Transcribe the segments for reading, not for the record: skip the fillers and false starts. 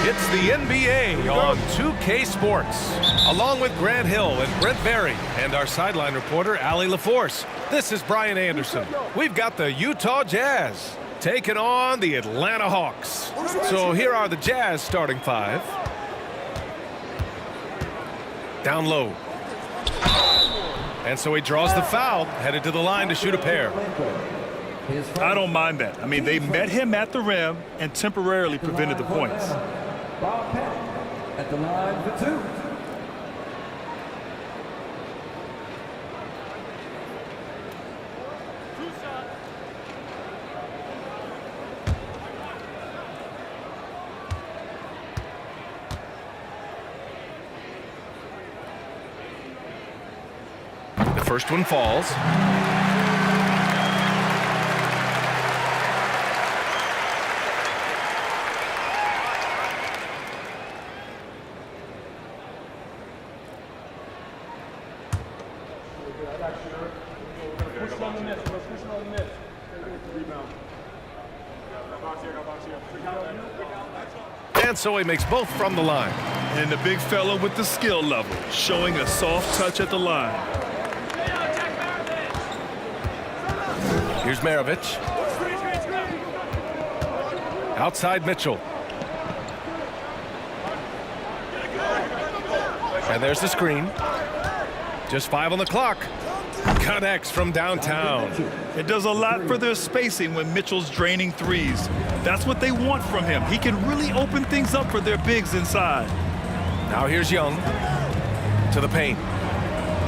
It's the NBA on 2K Sports. Along with Grant Hill and Brent Berry and our sideline reporter, Allie LaForce. This is Brian Anderson. We've got the Utah Jazz taking on the Atlanta Hawks. So here are the Jazz starting five. Down low. And so he draws the foul, headed to the line to shoot a pair. I don't mind that. I mean, they met him at the rim and temporarily prevented the points. Bob Pettit at the line for two. The first one falls. And so he makes both from the line. And the big fella with the skill level, showing a soft touch at the line. Here's Maravich. Outside Mitchell. And there's the screen. Just 5 on the clock. Connects from downtown. It does a lot for their spacing when Mitchell's draining threes. That's what they want from him. He can really open things up for their bigs inside. Now here's Young to the paint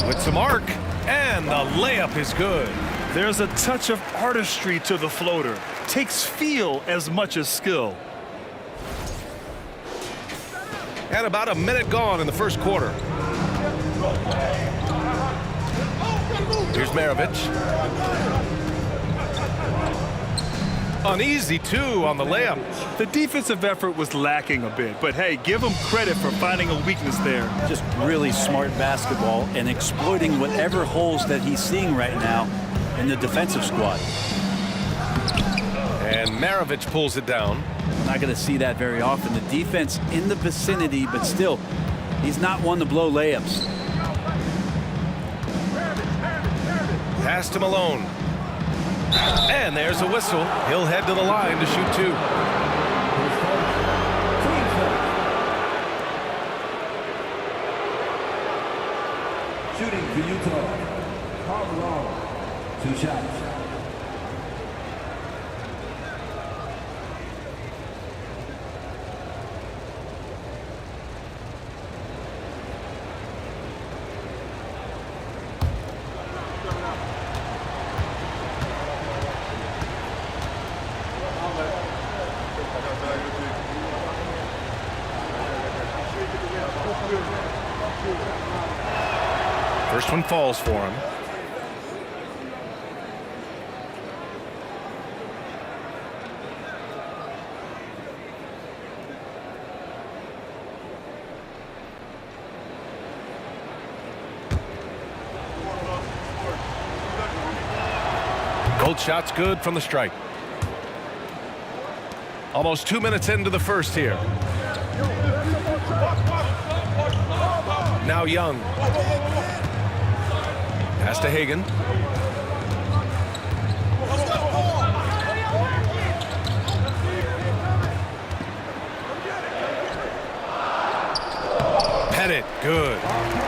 with some arc, and the layup is good. There's a touch of artistry to the floater. Takes feel as much as skill. And about a minute gone in the first quarter. Here's Maravich. An easy 2 on the layup. The defensive effort was lacking a bit, but hey, give him credit for finding a weakness there. Just really smart basketball and exploiting whatever holes that he's seeing right now in the defensive squad. And Maravich pulls it down. Not going to see that very often. The defense in the vicinity, but still, he's not one to blow layups. Pass to Malone. And there's a whistle. He'll head to the line to shoot 2. Shooting for Utah. Carvalho. 2 shots. First one falls for him. Gold shot's good from the strike. Almost 2 minutes into the first here. Now Young. Pass to Hagan. Pettit, good.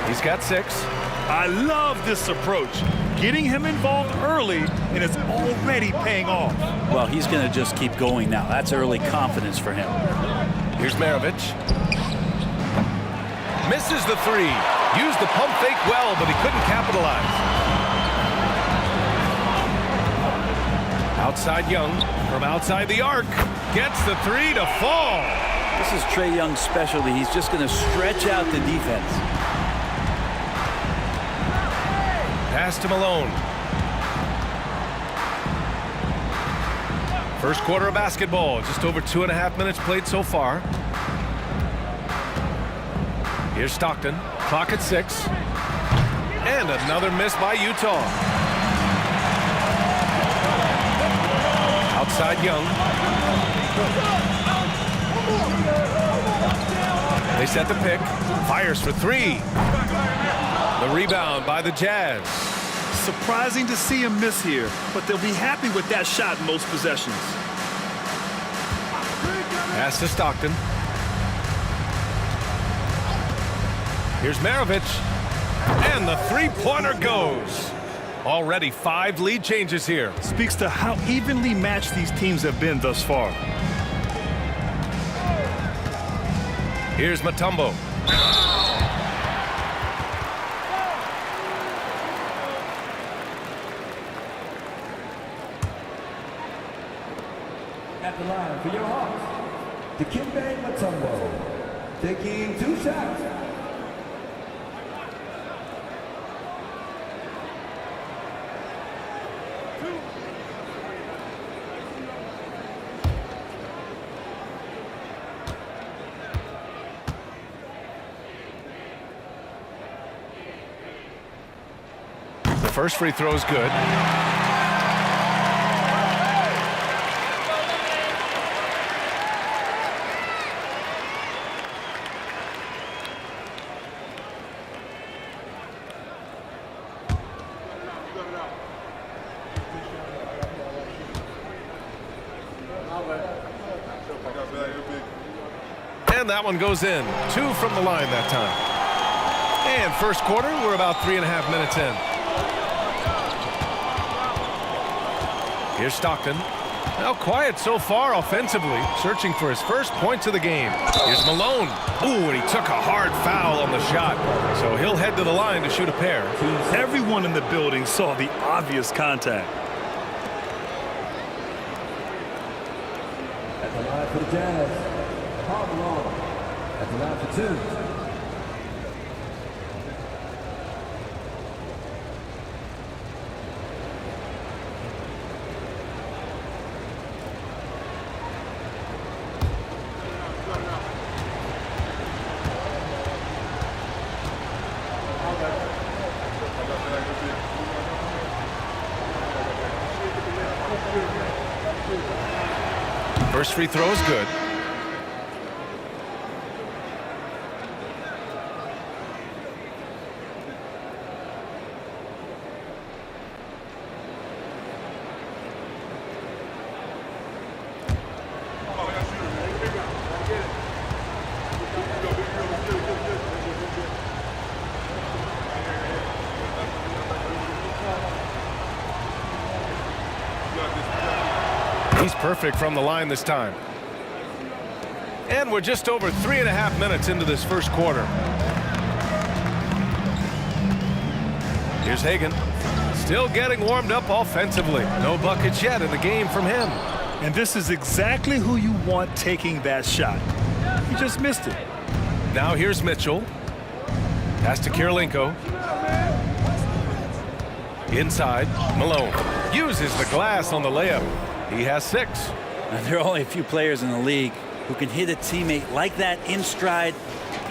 He's got 6. I love this approach. Getting him involved early, and it's already paying off. Well, he's going to just keep going now. That's early confidence for him. Here's Maravich. Misses the 3. Used the pump fake well, but he couldn't capitalize. Outside Young from outside the arc. Gets the 3 to fall. This is Trae Young's specialty. He's just going to stretch out the defense. Pass to Malone. First quarter of basketball. Just over 2.5 minutes played so far. Here's Stockton. Clock at 6. And another miss by Utah. Outside Young. set the pick. Fires for three. The rebound by the Jazz. Surprising to see him miss here, but they'll be happy with that shot in most possessions. Pass to Stockton. Here's Maravich. And the three-pointer goes. Already 5 lead changes here. Speaks to how evenly matched these teams have been thus far. Here's Mutombo. At the line for your Hawks, Dikembe Mutombo, taking 2 shots. The first free throw is good. And that one goes in. 2 from the line that time. And first quarter, we're about 3.5 minutes in. Here's Stockton. Now quiet so far offensively, searching for his first points of the game. Here's Malone. Ooh, and he took a hard foul on the shot. So he'll head to the line to shoot a pair. Everyone in the building saw the obvious contact. At the line for the Jazz, Karl Malone. At the line for 2. First free throw is good. He's perfect from the line this time. And we're just over 3.5 minutes into this first quarter. Here's Hagan. Still getting warmed up offensively. No buckets yet in the game from him. And this is exactly who you want taking that shot. He just missed it. Now here's Mitchell. Pass to Kirilenko. Inside, Malone. Uses the glass on the layup. He has 6. Now, there are only a few players in the league who can hit a teammate like that in stride.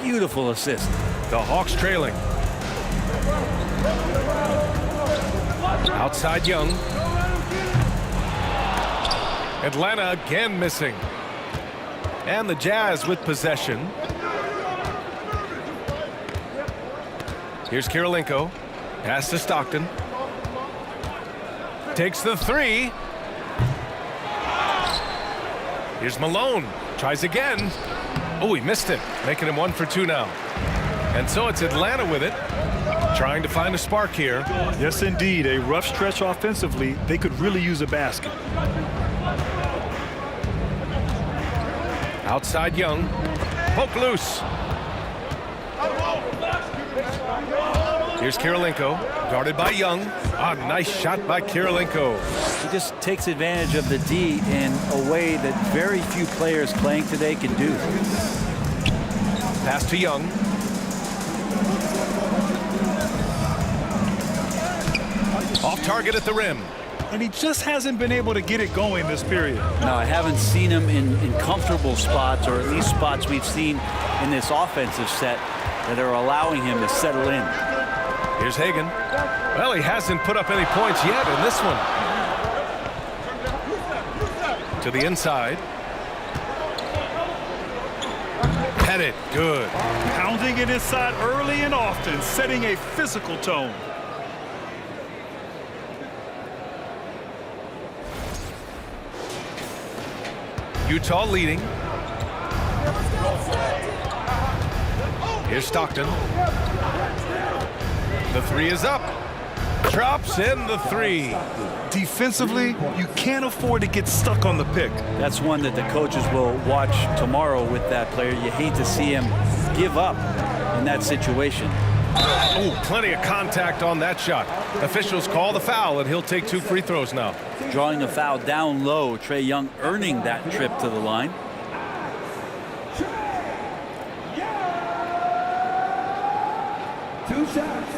Beautiful assist. The Hawks trailing. Outside Young. Atlanta again missing. And the Jazz with possession. Here's Kirilenko. Pass to Stockton. Takes the 3. Here's Malone. Tries again. Oh, he missed it. Making him 1 for 2 now. And so it's Atlanta with it. Trying to find a spark here. Yes, indeed. A rough stretch offensively. They could really use a basket. Outside Young. Poke loose. Here's Kirilenko. Guarded by Young. Ah, nice shot by Kirilenko. He just takes advantage of the D in a way that very few players playing today can do. Pass to Young. Off target at the rim. And he just hasn't been able to get it going this period. No, I haven't seen him in comfortable spots, or at least spots we've seen in this offensive set that are allowing him to settle in. Here's Hagan. Well, he hasn't put up any points yet in this one. To the inside. Get it. Good. Pounding it inside early and often, setting a physical tone. Utah leading. Here's Stockton. The three is up. Drops in the three. Defensively, you can't afford to get stuck on the pick. That's one that the coaches will watch tomorrow with that player. You hate to see him give up in that situation. Oh, plenty of contact on that shot. Officials call the foul, and he'll take 2 free throws now. Drawing a foul down low. Trae Young earning that trip to the line. Two shots.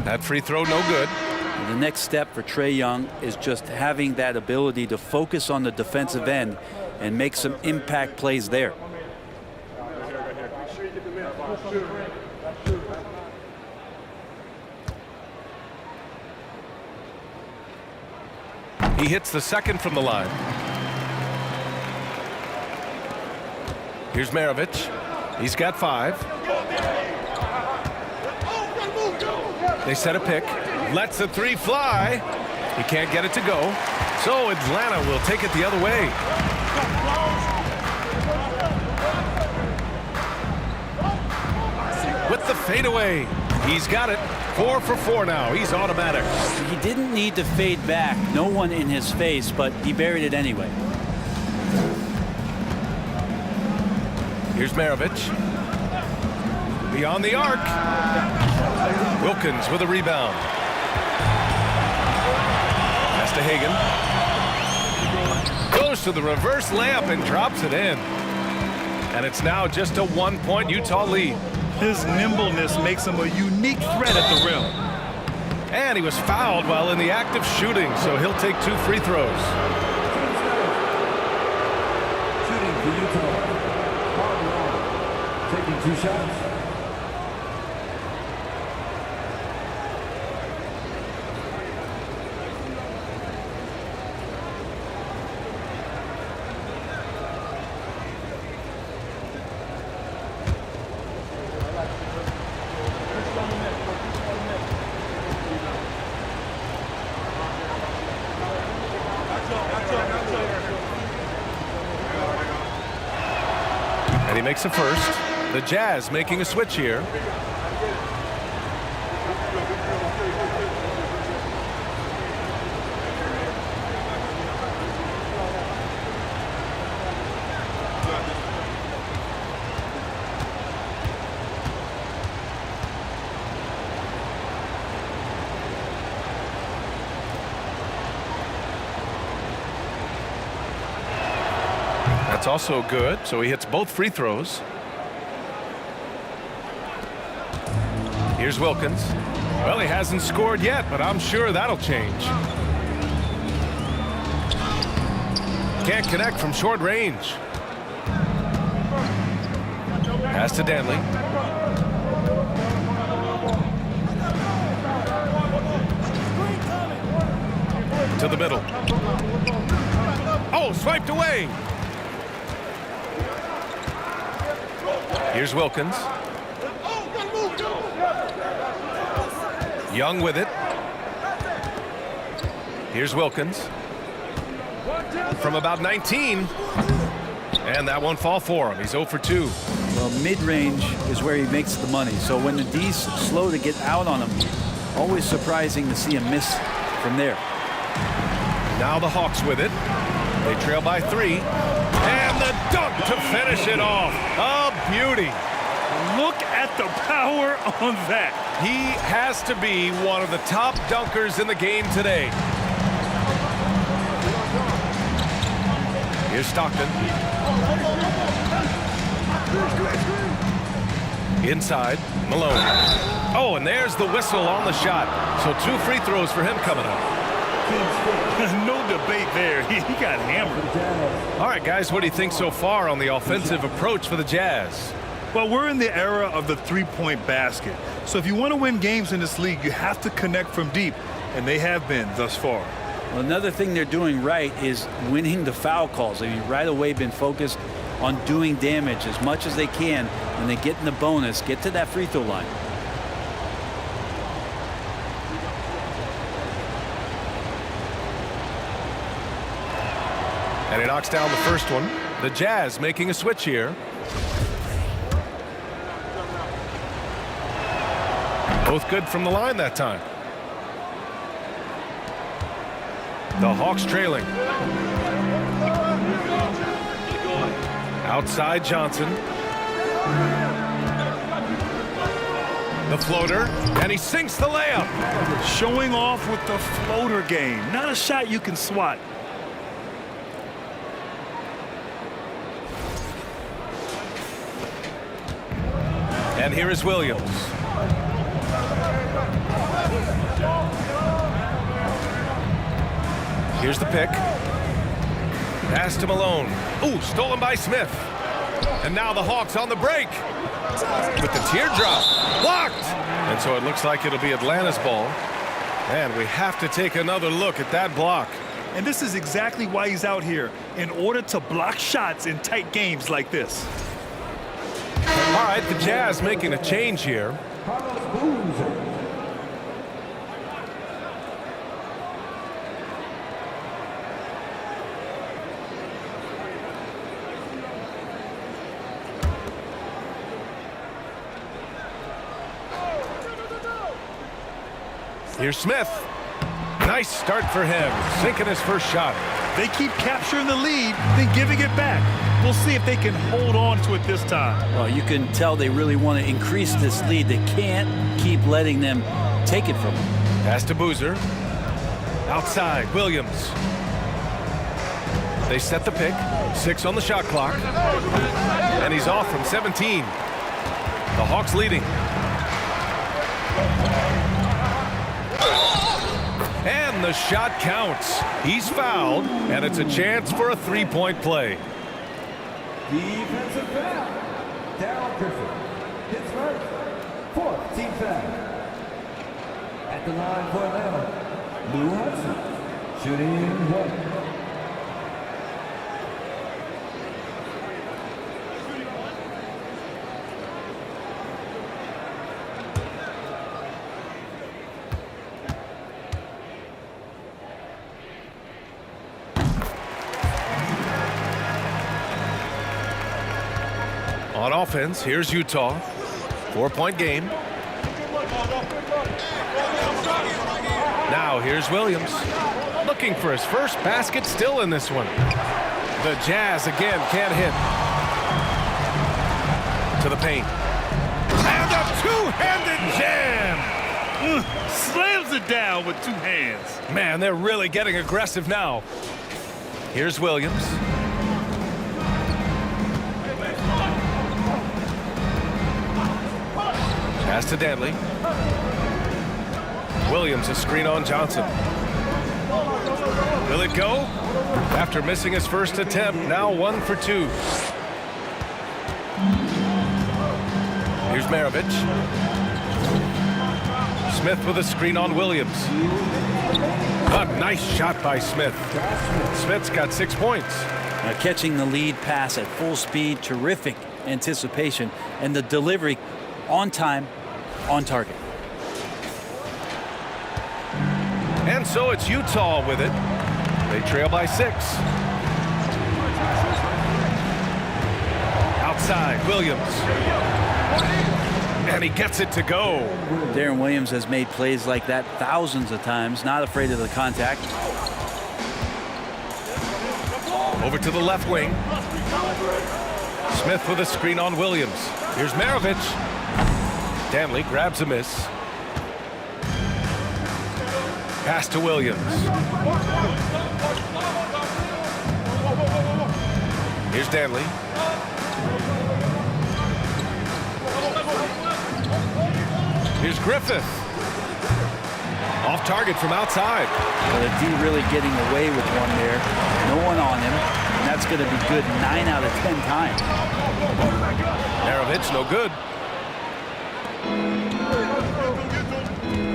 That free throw, no good. The next step for Trae Young is just having that ability to focus on the defensive end and make some impact plays there. He hits the second from the line. Here's Maravich. He's got 5. They set a pick. Lets the 3 fly. He can't get it to go. So Atlanta will take it the other way. With the fadeaway. He's got it. 4 for 4 now. He's automatic. He didn't need to fade back. No one in his face, but he buried it anyway. Here's Maravich. Beyond the arc. Wilkins with a rebound. Pass to Hagan. Goes to the reverse layup and drops it in. And it's now just a 1-point Utah lead. His nimbleness makes him a unique threat at the rim. And he was fouled while in the act of shooting, so he'll take 2 free throws. Shooting for Utah. Taking 2 shots. And he makes a first. The Jazz making a switch here. That's also good, so he hits both free throws. Here's Wilkins. Well, he hasn't scored yet, but I'm sure that'll change. Can't connect from short range. Pass to Danley. To the middle. Oh, swiped away. Here's Wilkins. Young with it. Here's Wilkins. From about 19. And that won't fall for him. He's 0 for 2. Well, mid-range is where he makes the money. So when the D's slow to get out on him, always surprising to see him miss from there. Now the Hawks with it. They trail by 3. And the dunk to finish it off. A beauty. Look at the power on that. He has to be one of the top dunkers in the game today. Here's Stockton. Inside, Malone. Oh, and there's the whistle on the shot. So 2 free throws for him coming up. No debate there. He got hammered. All right, guys, what do you think so far on the offensive approach for the Jazz? Well, we're in the era of the three-point basket. So if you want to win games in this league, you have to connect from deep, and they have been thus far. Well, another thing they're doing right is winning the foul calls. I mean, right away been focused on doing damage as much as they can when they get in the bonus, get to that free throw line. And he knocks down the first one. The Jazz making a switch here. Both good from the line that time. The Hawks trailing. Outside Johnson. The floater, and he sinks the layup. Showing off with the floater game. Not a shot you can swat. And here is Williams. Here's the pick. Pass to Malone. Ooh, stolen by Smith. And now the Hawks on the break. With the teardrop. Blocked. And so it looks like it'll be Atlanta's ball. And we have to take another look at that block. And this is exactly why he's out here, in order to block shots in tight games like this. All right, the Jazz making a change here. Carlos Boozer. Here's Smith. Nice start for him, sinking his first shot. They keep capturing the lead, then giving it back. We'll see if they can hold on to it this time. Well, you can tell they really want to increase this lead. They can't keep letting them take it from them. Pass to Boozer. Outside, Williams. They set the pick. 6 on the shot clock. And he's off from 17. The Hawks leading. And the shot counts. He's fouled, and it's a chance for a three-point play. Defensive foul. Darryl Griffin. His first. 4th team foul. At the line for Atlanta, Lou Hudson. Shooting 1. On offense, here's Utah. 4-point game. Now here's Williams. Looking for his first basket, still in this one. The Jazz again can't hit. To the paint. And a two-handed jam! Slams it down with 2 hands. Man, they're really getting aggressive now. Here's Williams. Pass to Danley. Williams a screen on Johnson. Will it go? After missing his first attempt, now 1 for 2. Here's Maravich. Smith with a screen on Williams. A nice shot by Smith. Smith's got 6 points. Now catching the lead pass at full speed, terrific anticipation, and the delivery on time, on target. And so it's Utah with it. They trail by 6. Outside, Williams. And he gets it to go. Deron Williams has made plays like that thousands of times, not afraid of the contact. Over to the left wing. Smith with a screen on Williams. Here's Maravich. Danley grabs a miss. Pass to Williams. Here's Danley. Here's Griffith. Off target from outside. Well, the D really getting away with one there. No one on him. And that's going to be good 9 out of 10 times. Maravich, no good.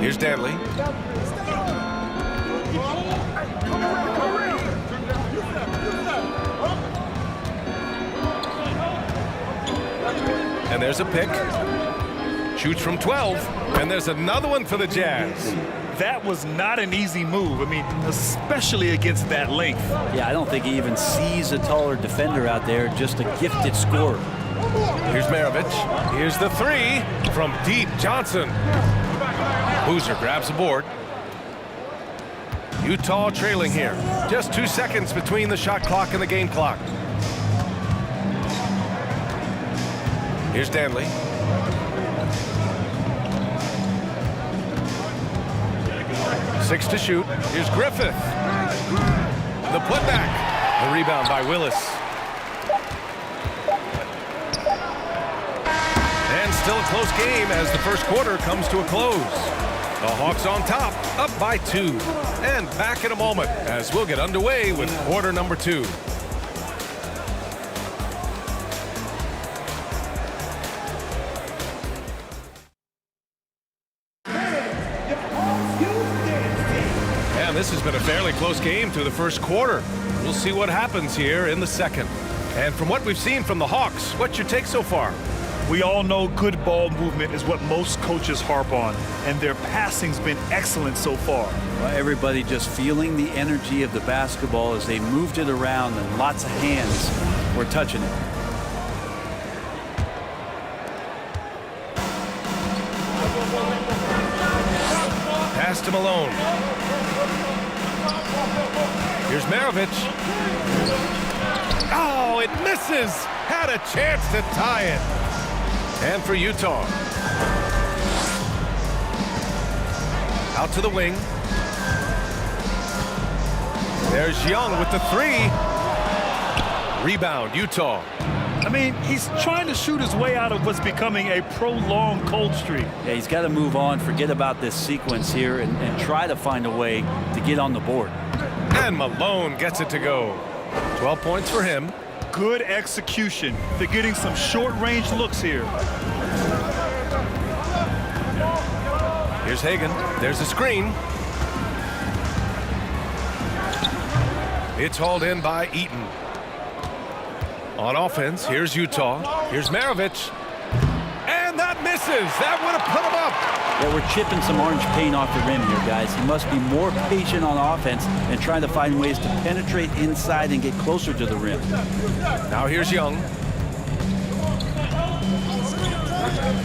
Here's Danley. And there's a pick. Shoots from 12. And there's another one for the Jazz. That was not an easy move. I mean, especially against that length. Yeah, I don't think he even sees a taller defender out there, just a gifted scorer. Here's Maravich. Here's the three from deep. Johnson. Boozer grabs the board. Utah trailing here. Just 2 seconds between the shot clock and the game clock. Here's Danley. Six to shoot. Here's Griffith. The putback. The rebound by Willis. And still a close game as the first quarter comes to a close. The Hawks on top, up by 2. And back in a moment as we'll get underway with quarter number 2. And this has been a fairly close game through the first quarter. We'll see what happens here in the second. And from what we've seen from the Hawks, what's your take so far? We all know good ball movement is what most coaches harp on, and their passing's been excellent so far. Well, everybody just feeling the energy of the basketball as they moved it around, and lots of hands were touching it. Pass to Malone. Here's Maravich. Oh, it misses. Had a chance to tie it. And for Utah. Out to the wing. There's Young with the three. Rebound, Utah. I mean, he's trying to shoot his way out of what's becoming a prolonged cold streak. Yeah, he's got to move on, forget about this sequence here, and try to find a way to get on the board. And Malone gets it to go. 12 points for him. Good execution. They're getting some short-range looks here. Here's Hagan. There's a screen. It's hauled in by Eaton. On offense, here's Utah. Here's Maravich. And that misses. That would have put him up. Yeah, we're chipping some orange paint off the rim here, guys. He must be more patient on offense and trying to find ways to penetrate inside and get closer to the rim. Now here's Young.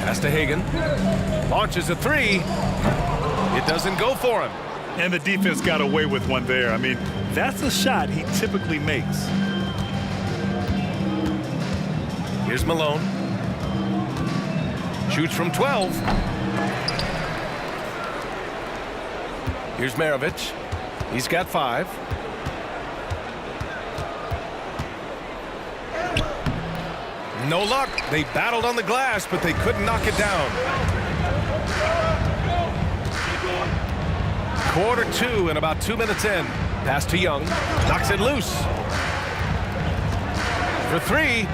Pass to Hagan. Launches a three. It doesn't go for him. And the defense got away with one there. I mean, that's a shot he typically makes. Here's Malone. Shoots from 12. Here's Maravich. He's got 5. No luck. They battled on the glass, but they couldn't knock it down. Quarter 2 and about 2 minutes in. Pass to Young. Knocks it loose. For 3.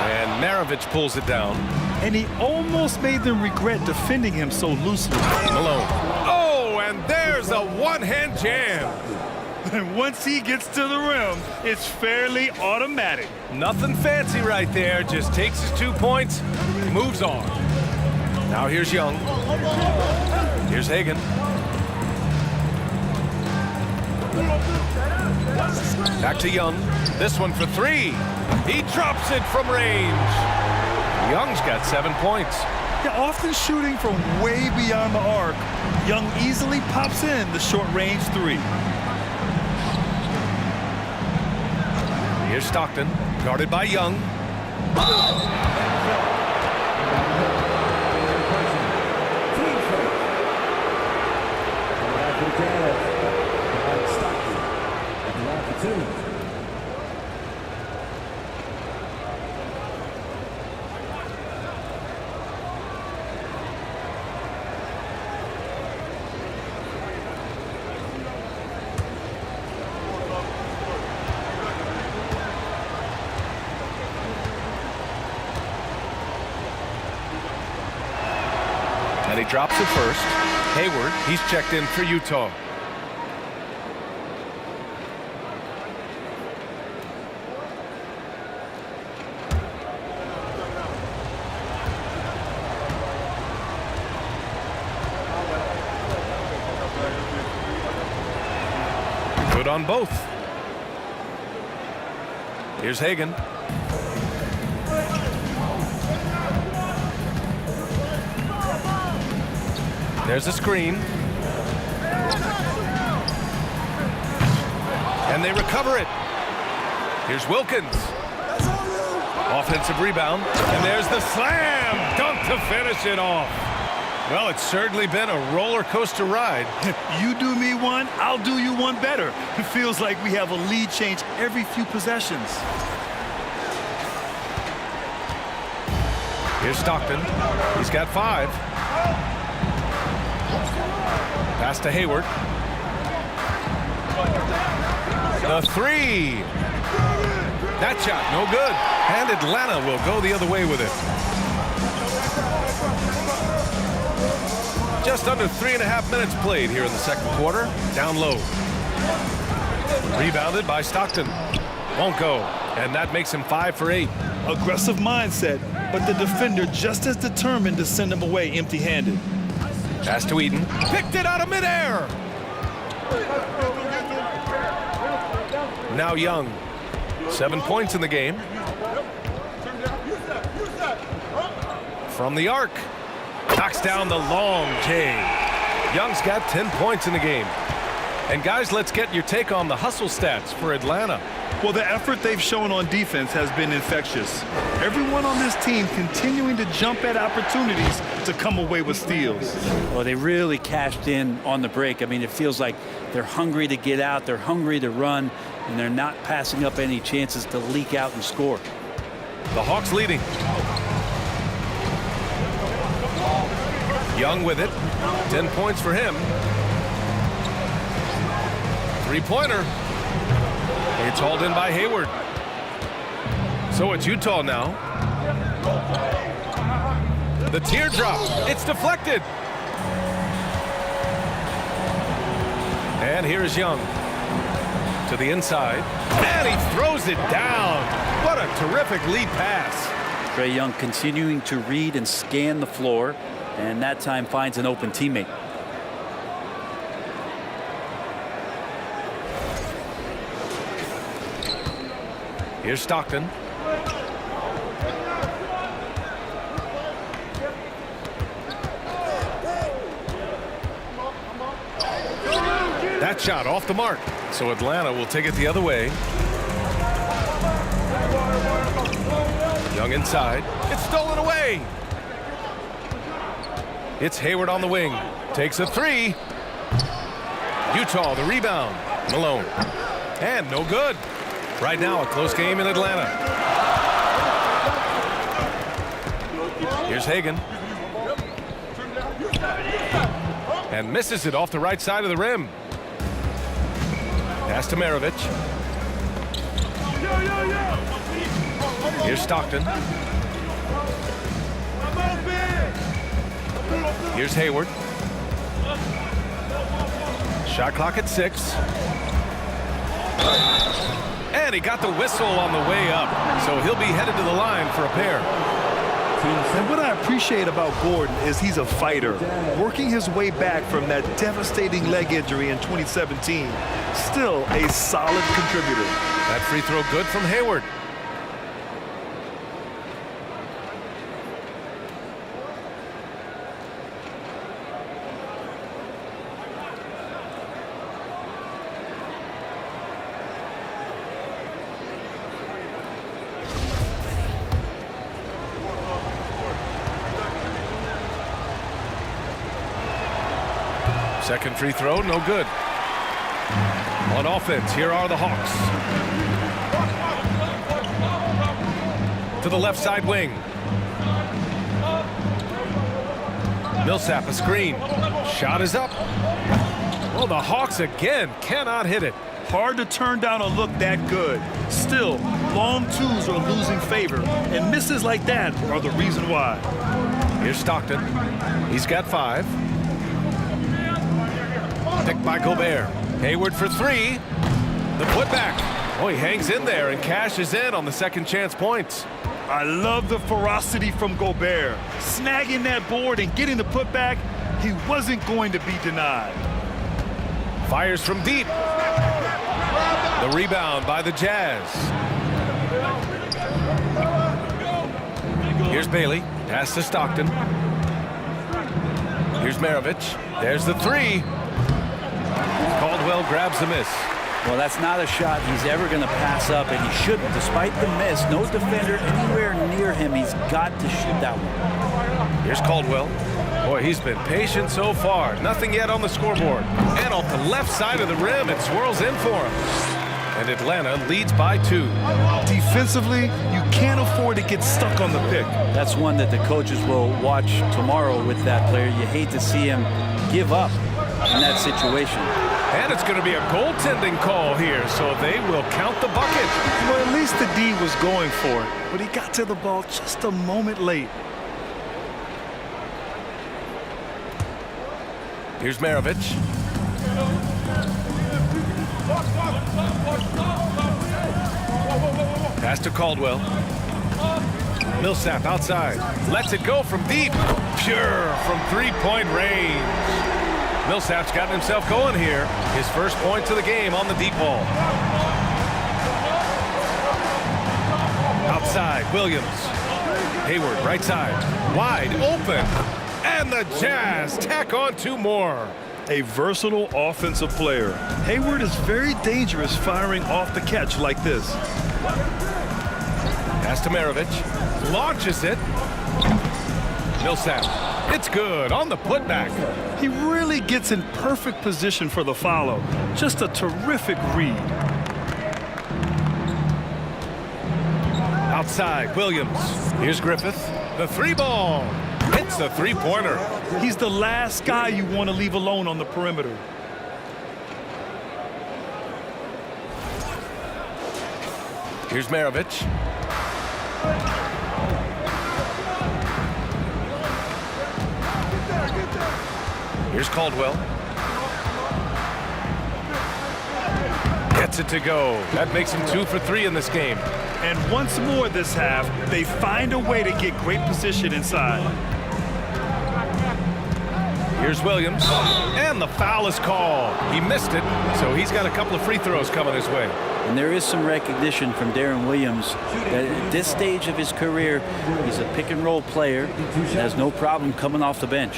And Maravich pulls it down. And he almost made them regret defending him so loosely. Malone. Oh, and there's a one-hand jam. And once he gets to the rim, it's fairly automatic. Nothing fancy right there. Just takes his 2 points, moves on. Now here's Young. Here's Hagan. Back to Young. This one for 3. He drops it from range. Young's got 7 points. Yeah, often shooting from way beyond the arc, Young easily pops in the short-range 3. Here's Stockton, guarded by Young. And he drops it first. Hayward, he's checked in for Utah. Good on both. Here's Hagan. There's a screen. And they recover it. Here's Wilkins. Offensive rebound. And there's the slam dunk to finish it off. Well, it's certainly been a roller coaster ride. You do me one, I'll do you one better. It feels like we have a lead change every few possessions. Here's Stockton. He's got 5. Pass to Hayward. The 3. That shot, no good. And Atlanta will go the other way with it. Just under 3.5 minutes played here in the second quarter. Down low. Rebounded by Stockton. Won't go. And that makes him 5 for 8. Aggressive mindset, but the defender just as determined to send him away empty-handed. Pass to Eden. Picked it out of midair. Now Young. 7 points in the game. From the arc. Knocks down the long J. Young's got 10 points in the game. And guys, let's get your take on the hustle stats for Atlanta. Well, the effort they've shown on defense has been infectious. Everyone on this team continuing to jump at opportunities to come away with steals. Well, they really cashed in on the break. I mean, it feels like they're hungry to get out, they're hungry to run, and they're not passing up any chances to leak out and score. The Hawks leading. Young with it. 10 points for him. Three-pointer. It's hauled in by Hayward. So it's Utah now. The teardrop. It's deflected. And here's Young. To the inside. And he throws it down. What a terrific lead pass. Trae Young continuing to read and scan the floor, and that time finds an open teammate. Here's Stockton. That shot off the mark. So Atlanta will take it the other way. Young inside. It's stolen away. It's Hayward on the wing. Takes a 3. Utah the rebound. Malone. And no good. Right now a close game in Atlanta. Here's Hagan. And misses it off the right side of the rim. Pass to Maravich. Here's Stockton. Here's Hayward. Shot clock at 6. And he got the whistle on the way up. So he'll be headed to the line for a pair. And what I appreciate about Gordon is he's a fighter, working his way back from that devastating leg injury in 2017. Still a solid contributor. That free throw good from Hayward. Second free throw, no good. On offense, here are the Hawks. To the left side wing. Millsap, a screen. Shot is up. Well, the Hawks again cannot hit it. Hard to turn down a look that good. Still, long twos are losing favor, and misses like that are the reason why. Here's Stockton. He's got 5. Picked by Gobert. Hayward for 3. The putback. Oh, he hangs in there and cashes in on the second chance points. I love the ferocity from Gobert. Snagging that board and getting the putback, he wasn't going to be denied. Fires from deep. The rebound by the Jazz. Here's Bailey. Pass to Stockton. Here's Maravich. There's the 3. Caldwell grabs the miss. Well, that's not a shot he's ever going to pass up, and he shouldn't. Despite the miss, no defender anywhere near him. He's got to shoot that one. Here's Caldwell. Boy, he's been patient so far. Nothing yet on the scoreboard. And off the left side of the rim, it swirls in for him. And Atlanta leads by 2. Defensively, you can't afford to get stuck on the pick. That's one that the coaches will watch tomorrow with that player. You hate to see him give up in that situation. And it's going to be a goaltending call here, so they will count the bucket. Well, at least the D was going for it, but he got to the ball just a moment late. Here's Maravich. Pass to Caldwell. Millsap outside. Lets it go from deep. Pure from three-point range. Millsap's gotten himself going here. His first points of the game on the deep ball. Outside, Williams. Hayward, right side. Wide open. And the Jazz tack on 2 more. A versatile offensive player. Hayward is very dangerous firing off the catch like this. Pass to Maravich. Launches it. Millsap. It's good on the putback. He really gets in perfect position for the follow. Just a terrific read. Outside, Williams. Here's Griffith. The 3-ball. Hits the 3-pointer. He's the last guy you want to leave alone on the perimeter. Here's Maravich. Here's Caldwell. Gets it to go. That makes him 2 for 3 in this game. And once more this half, they find a way to get great position inside. Here's Williams. And the foul is called. He missed it, so he's got a couple of free throws coming his way. And there is some recognition from Deron Williams that at this stage of his career, he's a pick-and-roll player and has no problem coming off the bench.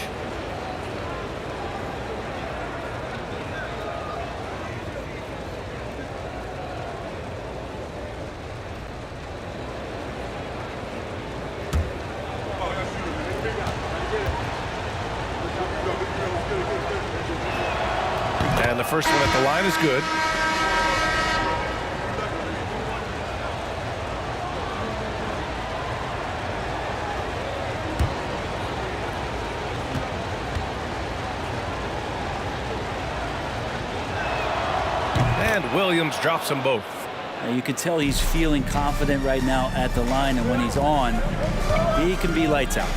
And the first one at the line is good. And Williams drops them both. You can tell he's feeling confident right now at the line, and when he's on, he can be lights out.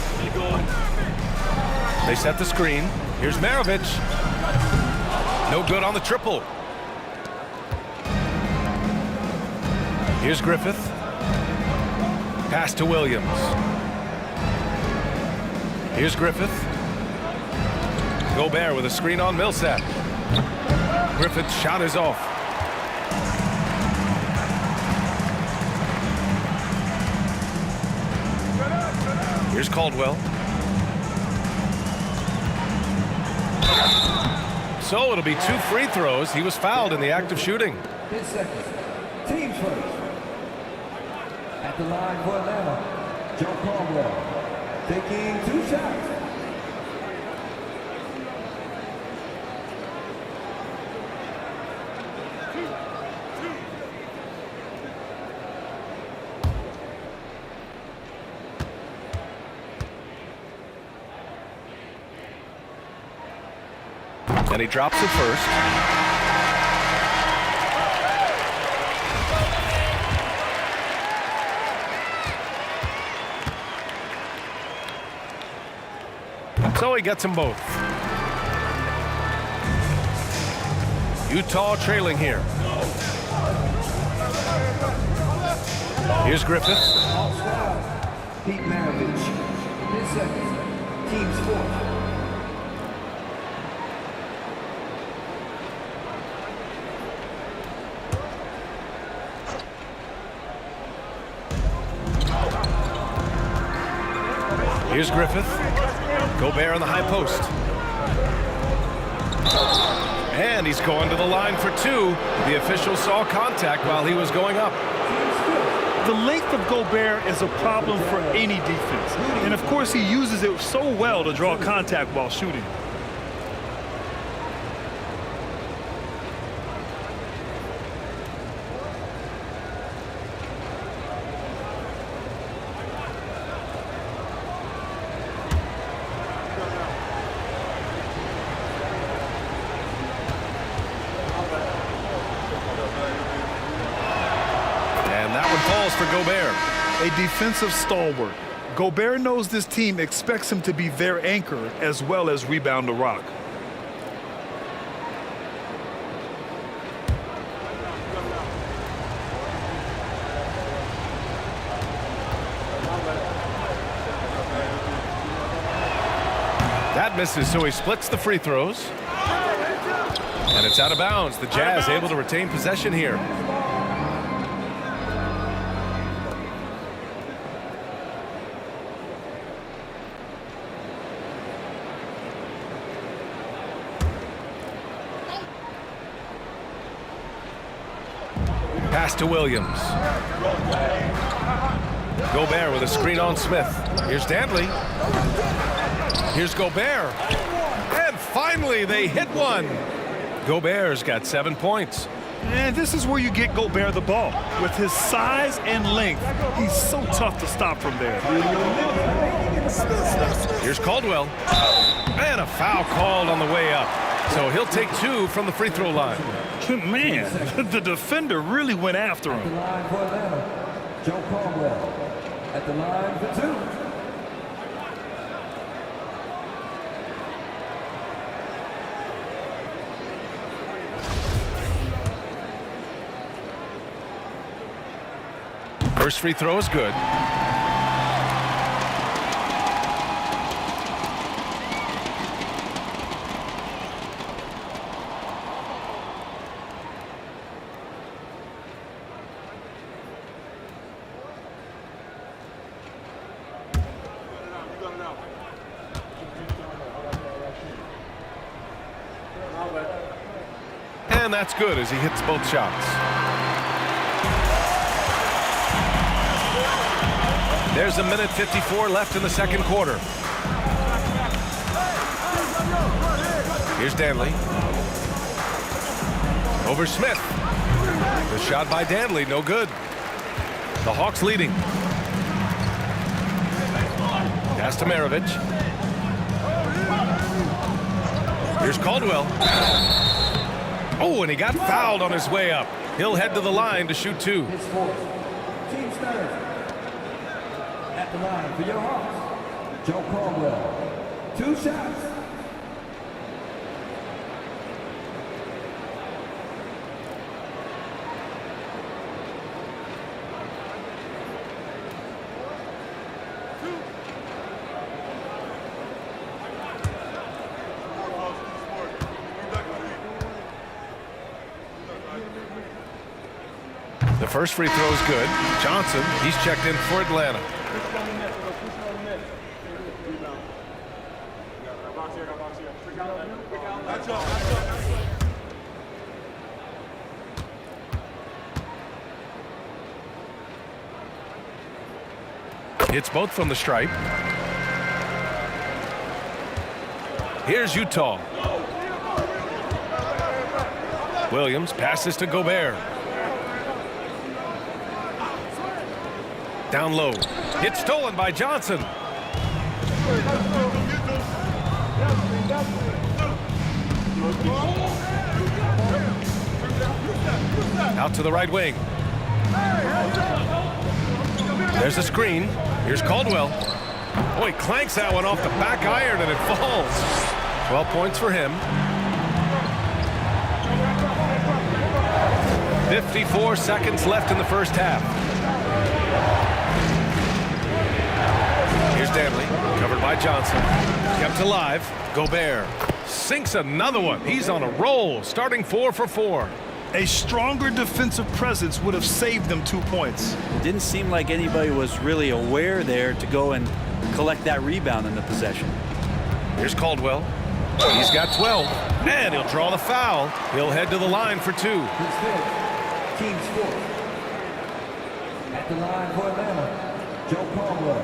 They set the screen. Here's Maravich. No good on the triple. Here's Griffith. Pass to Williams. Here's Griffith. Gobert with a screen on Millsap. Griffith's shot is off. Here's Caldwell. So it'll be 2 free throws. He was fouled in the act of shooting. 10 seconds. Team first. At the line for Atlanta, Joe Caldwell taking 2 shots. And he drops it first. So he gets them both. Utah trailing here. Here's Griffith. Pete Maravich, his second, team's fourth. Here's Griffith. Gobert on the high post. And he's going to the line for two. The official saw contact while he was going up. The length of Gobert is a problem for any defense. And of course, he uses it so well to draw contact while shooting. Falls for Gobert. A defensive stalwart. Gobert knows this team expects him to be their anchor as well as rebound the rock. That misses, so he splits the free throws. And it's out of bounds. The Jazz able to retain possession here. Pass to Williams. Gobert with a screen on Smith. Here's Dantley. Here's Gobert. And finally, they hit one. Gobert's got 7 points. And this is where you get Gobert the ball. With his size and length, he's so tough to stop from there. Here's Caldwell. And a foul called on the way up. So he'll take two from the free throw line. Man, the defender really went after At the him. line for Atlanta, Joe Caldwell. At the line for two. First free throw is good. And that's good as he hits both shots. There's a minute 54 left in the second quarter. Here's Dantley. Over Smith. The shot by Dantley, no good. The Hawks leading. Pass to Maravich. Here's Caldwell. Oh, and he got fouled on his way up. He'll head to the line to shoot two. His fourth. Team starters. At the line for your Hawks, Joe Caldwell. 2 shots. The first free throw is good. Johnson, he's checked in for Atlanta. Hits both from the stripe. Here's Utah. Williams passes to Gobert. Down low. It's stolen by Johnson. Out to the right wing. There's a screen. Here's Caldwell. Oh, he clanks that one off the back iron and it falls. 12 points for him. 54 seconds left in the first half. Here's Danley, covered by Johnson. Kept alive. Gobert sinks another one. He's on a roll, starting 4 for 4. A stronger defensive presence would have saved them 2 points. It didn't seem like anybody was really aware there to go and collect that rebound in the possession. Here's Caldwell. He's got 12, and he'll draw the foul. He'll head to the line for 2. His fifth, team's fourth. At the line for Atlanta, Joe Caldwell,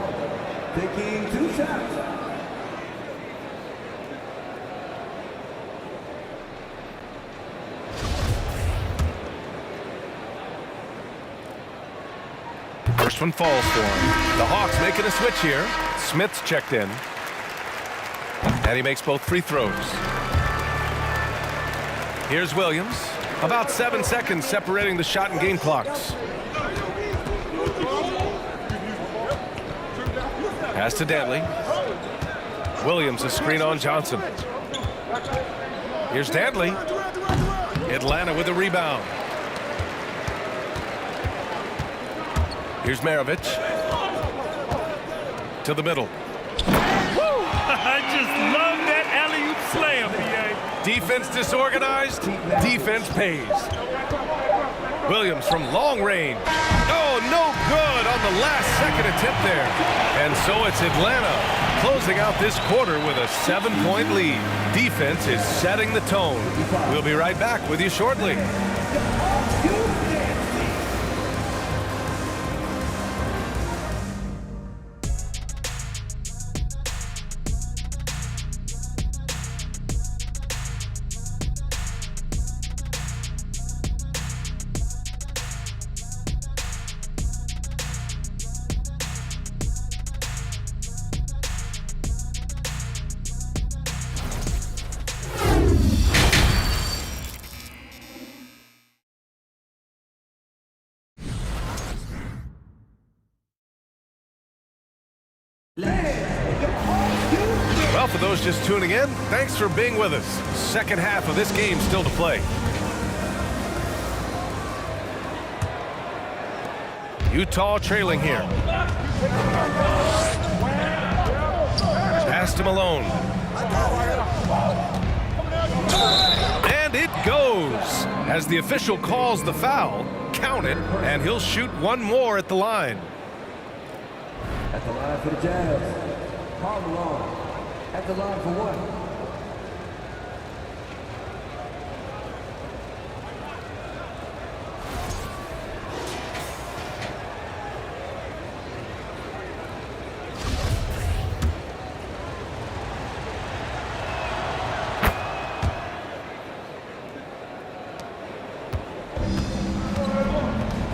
taking 2 shots. First one falls for him. The Hawks making a switch here. Smith's checked in. And he makes both free throws. Here's Williams. About 7 seconds separating the shot and game clocks. Pass to Danley. Williams a screen on Johnson. Here's Danley. Atlanta with the rebound. Here's Maravich. To the middle. I just love that alley-oop slam, B.A. Defense disorganized, defense pays. Williams from long range. Oh, no good on the last second attempt there. And so it's Atlanta closing out this quarter with a 7-point lead. Defense is setting the tone. We'll be right back with you shortly. Well, for those just tuning in, thanks for being with us. Second half of this game still to play. Utah trailing here. Pass to Malone. And it goes. As the official calls the foul, count it, and he'll shoot one more at the line. At the line for the Jazz, Karl Malone. At the line for 1.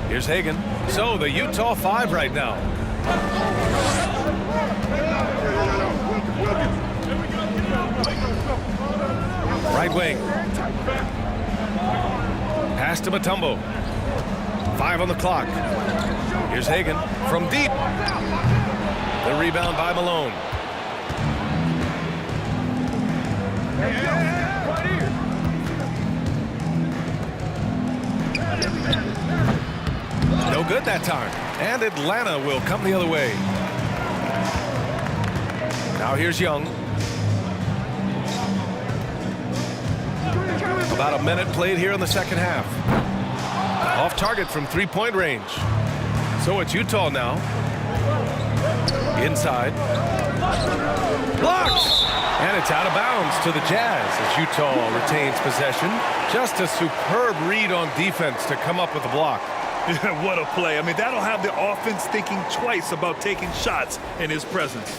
Here's Hagan. So the Utah 5 right now. Right wing. Pass to Mutombo. 5 on the clock. Here's Hagan from deep. The rebound by Malone. No good that time. And Atlanta will come the other way. Now here's Young. About a minute played here in the second half. Off target from 3-point range. So it's Utah now. Inside. Blocked! And it's out of bounds to the Jazz as Utah retains possession. Just a superb read on defense to come up with a block. What a play. I mean, that'll have the offense thinking twice about taking shots in his presence.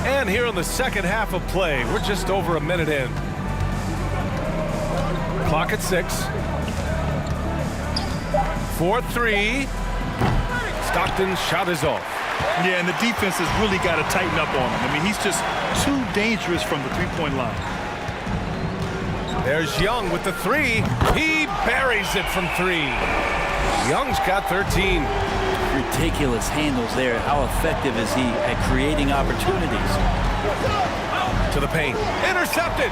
And here in the second half of play, we're just over a minute in. Clock at 6. 4-3. Stockton's shot is off. Yeah, and the defense has really got to tighten up on him. I mean, he's just too dangerous from the three-point line. There's Young with the three. He buries it from three. Young's got 13. Ridiculous handles there. How effective is he at creating opportunities? To the paint. Intercepted.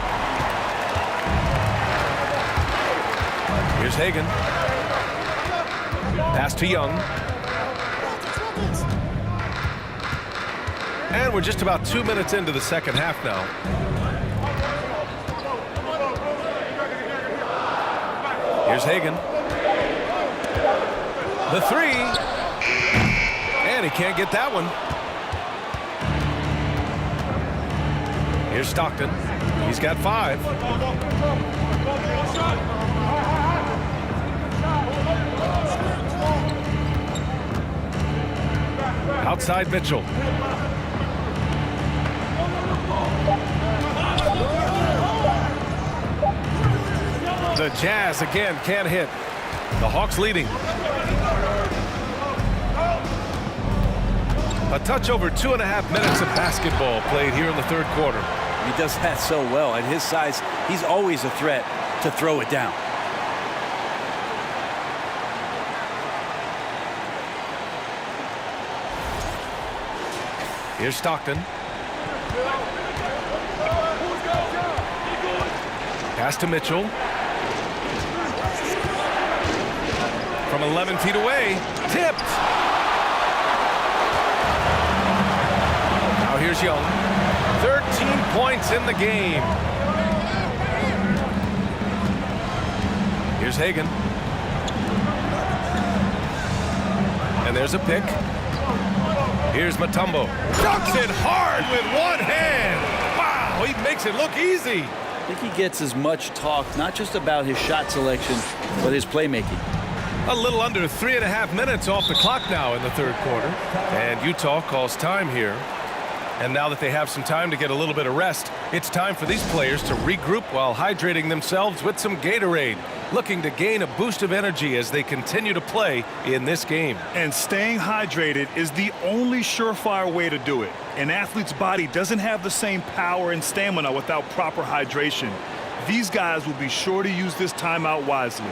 Here's Hagan. Pass to Young. And we're just about 2 minutes into the second half now. Here's Hagan. The three. And he can't get that one. Here's Stockton. He's got 5. Outside Mitchell. The Jazz again can't hit. The Hawks leading. A touch over 2.5 minutes of basketball played here in the third quarter. He does that so well. At his size, he's always a threat to throw it down. Here's Stockton. Pass to Mitchell. From 11 feet away. Tipped. Now here's Young. 13 points in the game. Here's Hagan. And there's a pick. Here's Mutombo. Dunks it hard with one hand. Wow, he makes it look easy. I think he gets as much talk, not just about his shot selection, but his playmaking. A little under 3.5 minutes off the clock now in the third quarter. And Utah calls time here. And now that they have some time to get a little bit of rest, it's time for these players to regroup while hydrating themselves with some Gatorade, looking to gain a boost of energy as they continue to play in this game. And staying hydrated is the only surefire way to do it. An athlete's body doesn't have the same power and stamina without proper hydration. These guys will be sure to use this timeout wisely.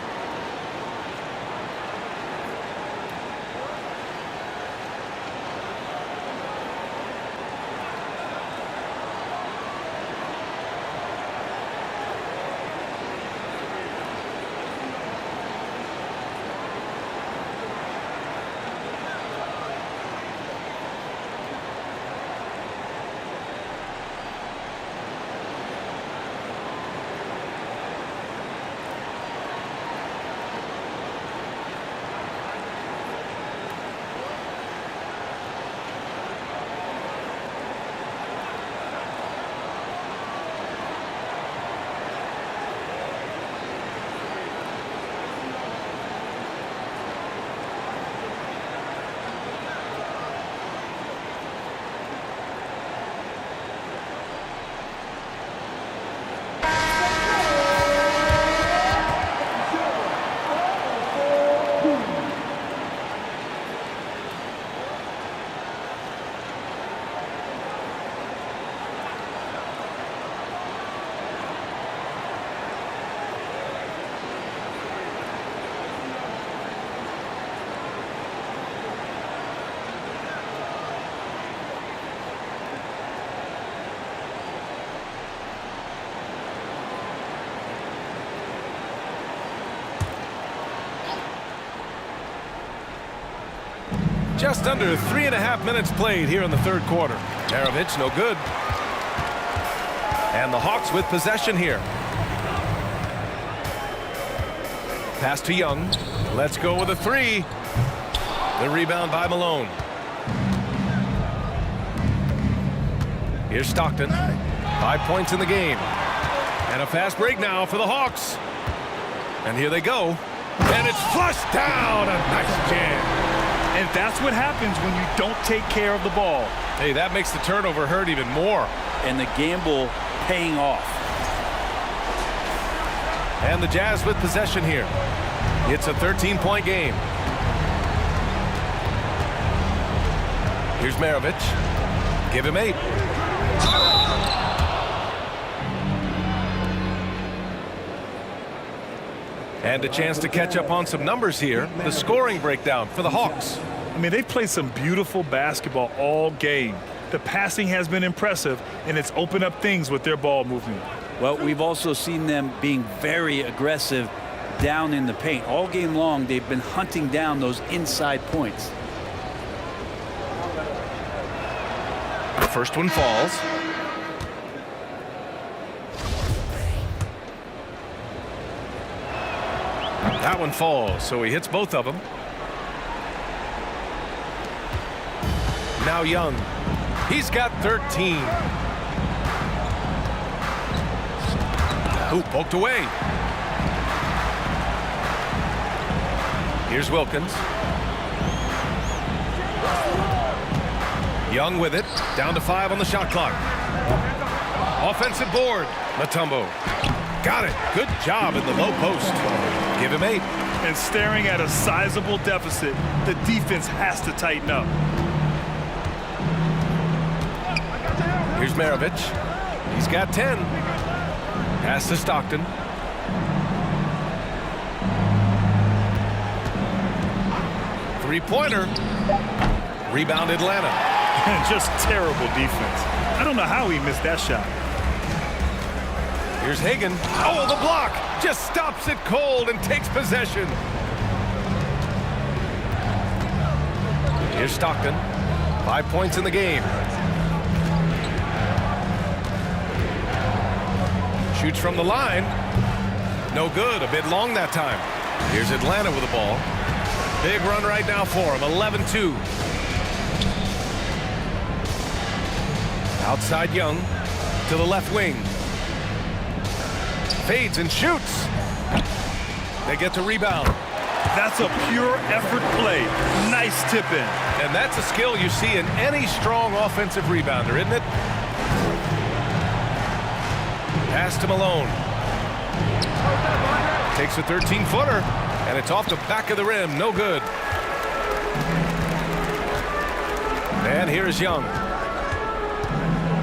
Just under 3.5 minutes played here in the third quarter. Maravich, no good. And the Hawks with possession here. Pass to Young. Let's go with a three. The rebound by Malone. Here's Stockton. 5 points in the game. And a fast break now for the Hawks. And here they go. And it's flushed down. A nice jam. And that's what happens when you don't take care of the ball. Hey, that makes the turnover hurt even more. And the gamble paying off. And the Jazz with possession here. It's a 13-point game. Here's Maravich. Give him 8. And a chance to catch up on some numbers here. The scoring breakdown for the Hawks. I mean, they've played some beautiful basketball all game. The passing has been impressive, and it's opened up things with their ball movement. Well, we've also seen them being very aggressive down in the paint. All game long, they've been hunting down those inside points. The first one falls. That one falls, so he hits both of them. Now Young. He's got 13. Hoop poked away. Here's Wilkins. Young with it. Down to 5 on the shot clock. Offensive board. Mutombo. Got it. Good job in the low post. Give him 8. And staring at a sizable deficit, the defense has to tighten up. Here's Maravich. He's got 10. Pass to Stockton. Three-pointer. Rebound Atlanta. Just terrible defense. I don't know how he missed that shot. Here's Hagan. Oh, the block. Just stops it cold and takes possession. Here's Stockton. 5 points in the game. Shoots from the line. No good. A bit long that time. Here's Atlanta with the ball. Big run right now for him. 11-2. Outside Young to the left wing. Fades and shoots. They get to rebound. That's a pure effort play. Nice tip in. And that's a skill you see in any strong offensive rebounder, isn't it? Pass to Malone. Takes a 13-footer, and it's off the back of the rim. No good. And here's Young.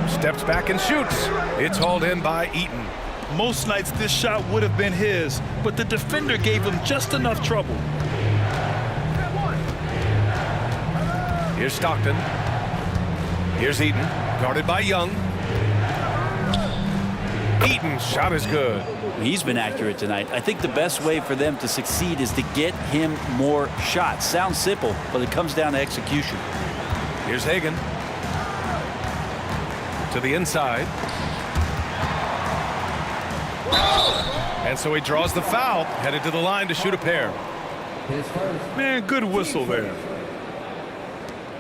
Steps back and shoots. It's hauled in by Eaton. Most nights this shot would have been his, but the defender gave him just enough trouble. Here's Stockton. Here's Eaton, guarded by Young. Eaton's shot is good. He's been accurate tonight. I think the best way for them to succeed is to get him more shots. Sounds simple, but it comes down to execution. Here's Hagan. To the inside. And so he draws the foul, headed to the line to shoot a pair. His first. Man, good whistle there.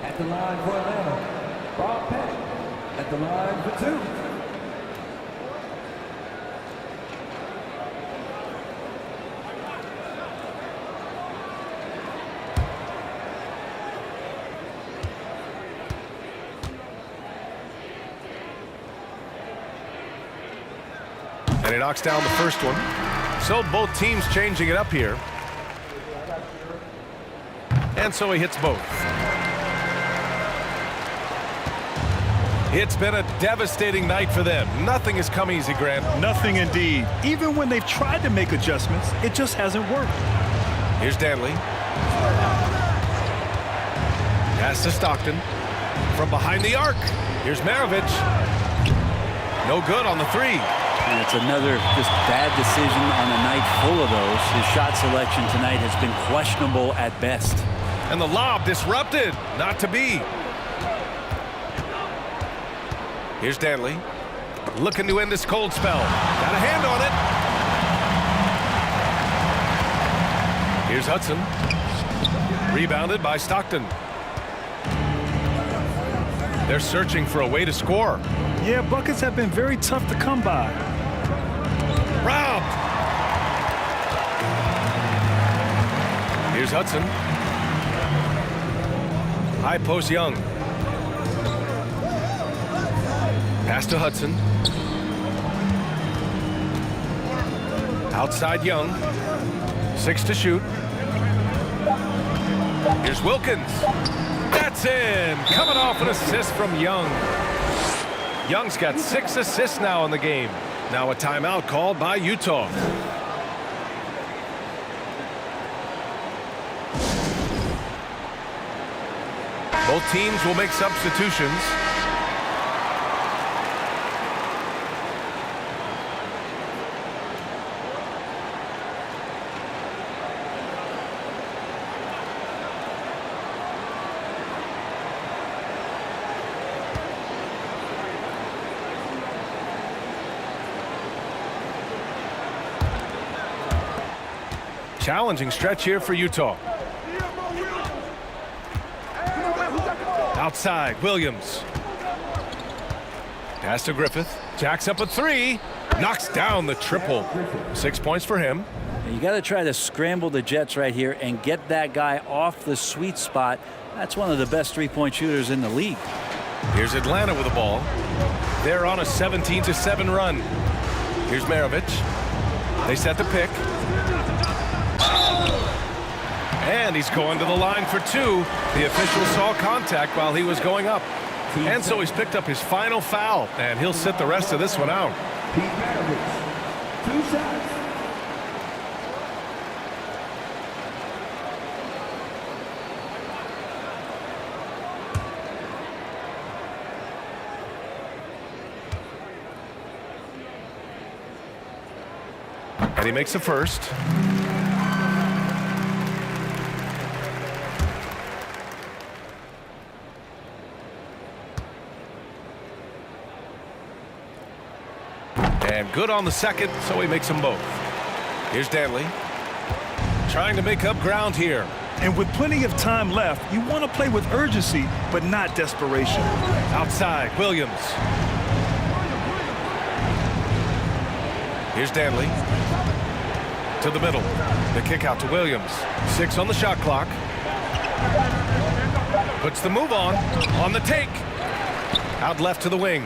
At the line for Atlanta, Bob Pettit. At the line for 2. And he knocks down the first one. So both teams changing it up here. And so he hits both. It's been a devastating night for them. Nothing has come easy, Grant. Nothing indeed. Even when they've tried to make adjustments, it just hasn't worked. Here's Danley. Pass to Stockton. From behind the arc. Here's Maravich. No good on the 3. And it's another just bad decision on a night full of those. His shot selection tonight has been questionable at best. And the lob disrupted. Not to be. Here's Danley. Looking to end this cold spell. Got a hand on it. Here's Hudson. Rebounded by Stockton. They're searching for a way to score. Yeah, buckets have been very tough to come by. Robbed. Here's Hudson. High post Young. Pass to Hudson. Outside Young. 6 to shoot. Here's Wilkins. That's It's in. Coming off an assist from Young. Young's got 6 assists now in the game. Now a timeout called by Utah. Both teams will make substitutions. Challenging stretch here for Utah. Outside, Williams. Pass to Griffith. Jacks up a 3. Knocks down the triple. 6 points for him. And you got to try to scramble the Jets right here and get that guy off the sweet spot. That's one of the best three-point shooters in the league. Here's Atlanta with the ball. They're on a 17-7 run. Here's Maravich. They set the pick. And he's going to the line for 2. The official saw contact while he was going up. And so he's picked up his final foul, and he'll sit the rest of this one out. Pete Maravich, 2 shots. And he makes the first. And good on the second, so he makes them both. Here's Danley. Trying to make up ground here. And with plenty of time left, you want to play with urgency, but not desperation. Outside, Williams. Here's Danley. To the middle. The kick out to Williams. 6 on the shot clock. Puts the move on the take. Out left to the wing.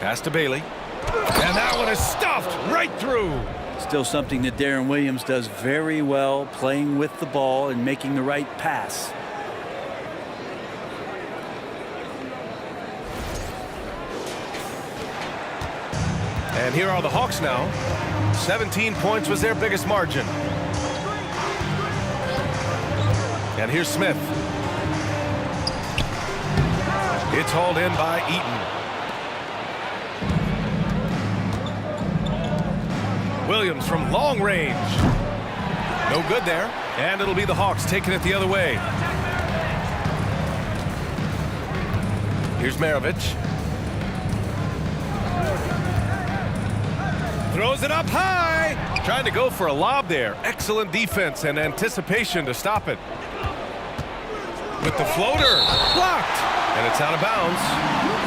Pass to Bailey. And that one is stuffed right through. Still something that Deron Williams does very well, playing with the ball and making the right pass. And here are the Hawks now. 17 points was their biggest margin. And here's Smith. It's hauled in by Eaton. Williams from long range. No good there. And it'll be the Hawks taking it the other way. Here's Maravich. Throws it up high. Trying to go for a lob there. Excellent defense and anticipation to stop it. With the floater. Blocked. And it's out of bounds.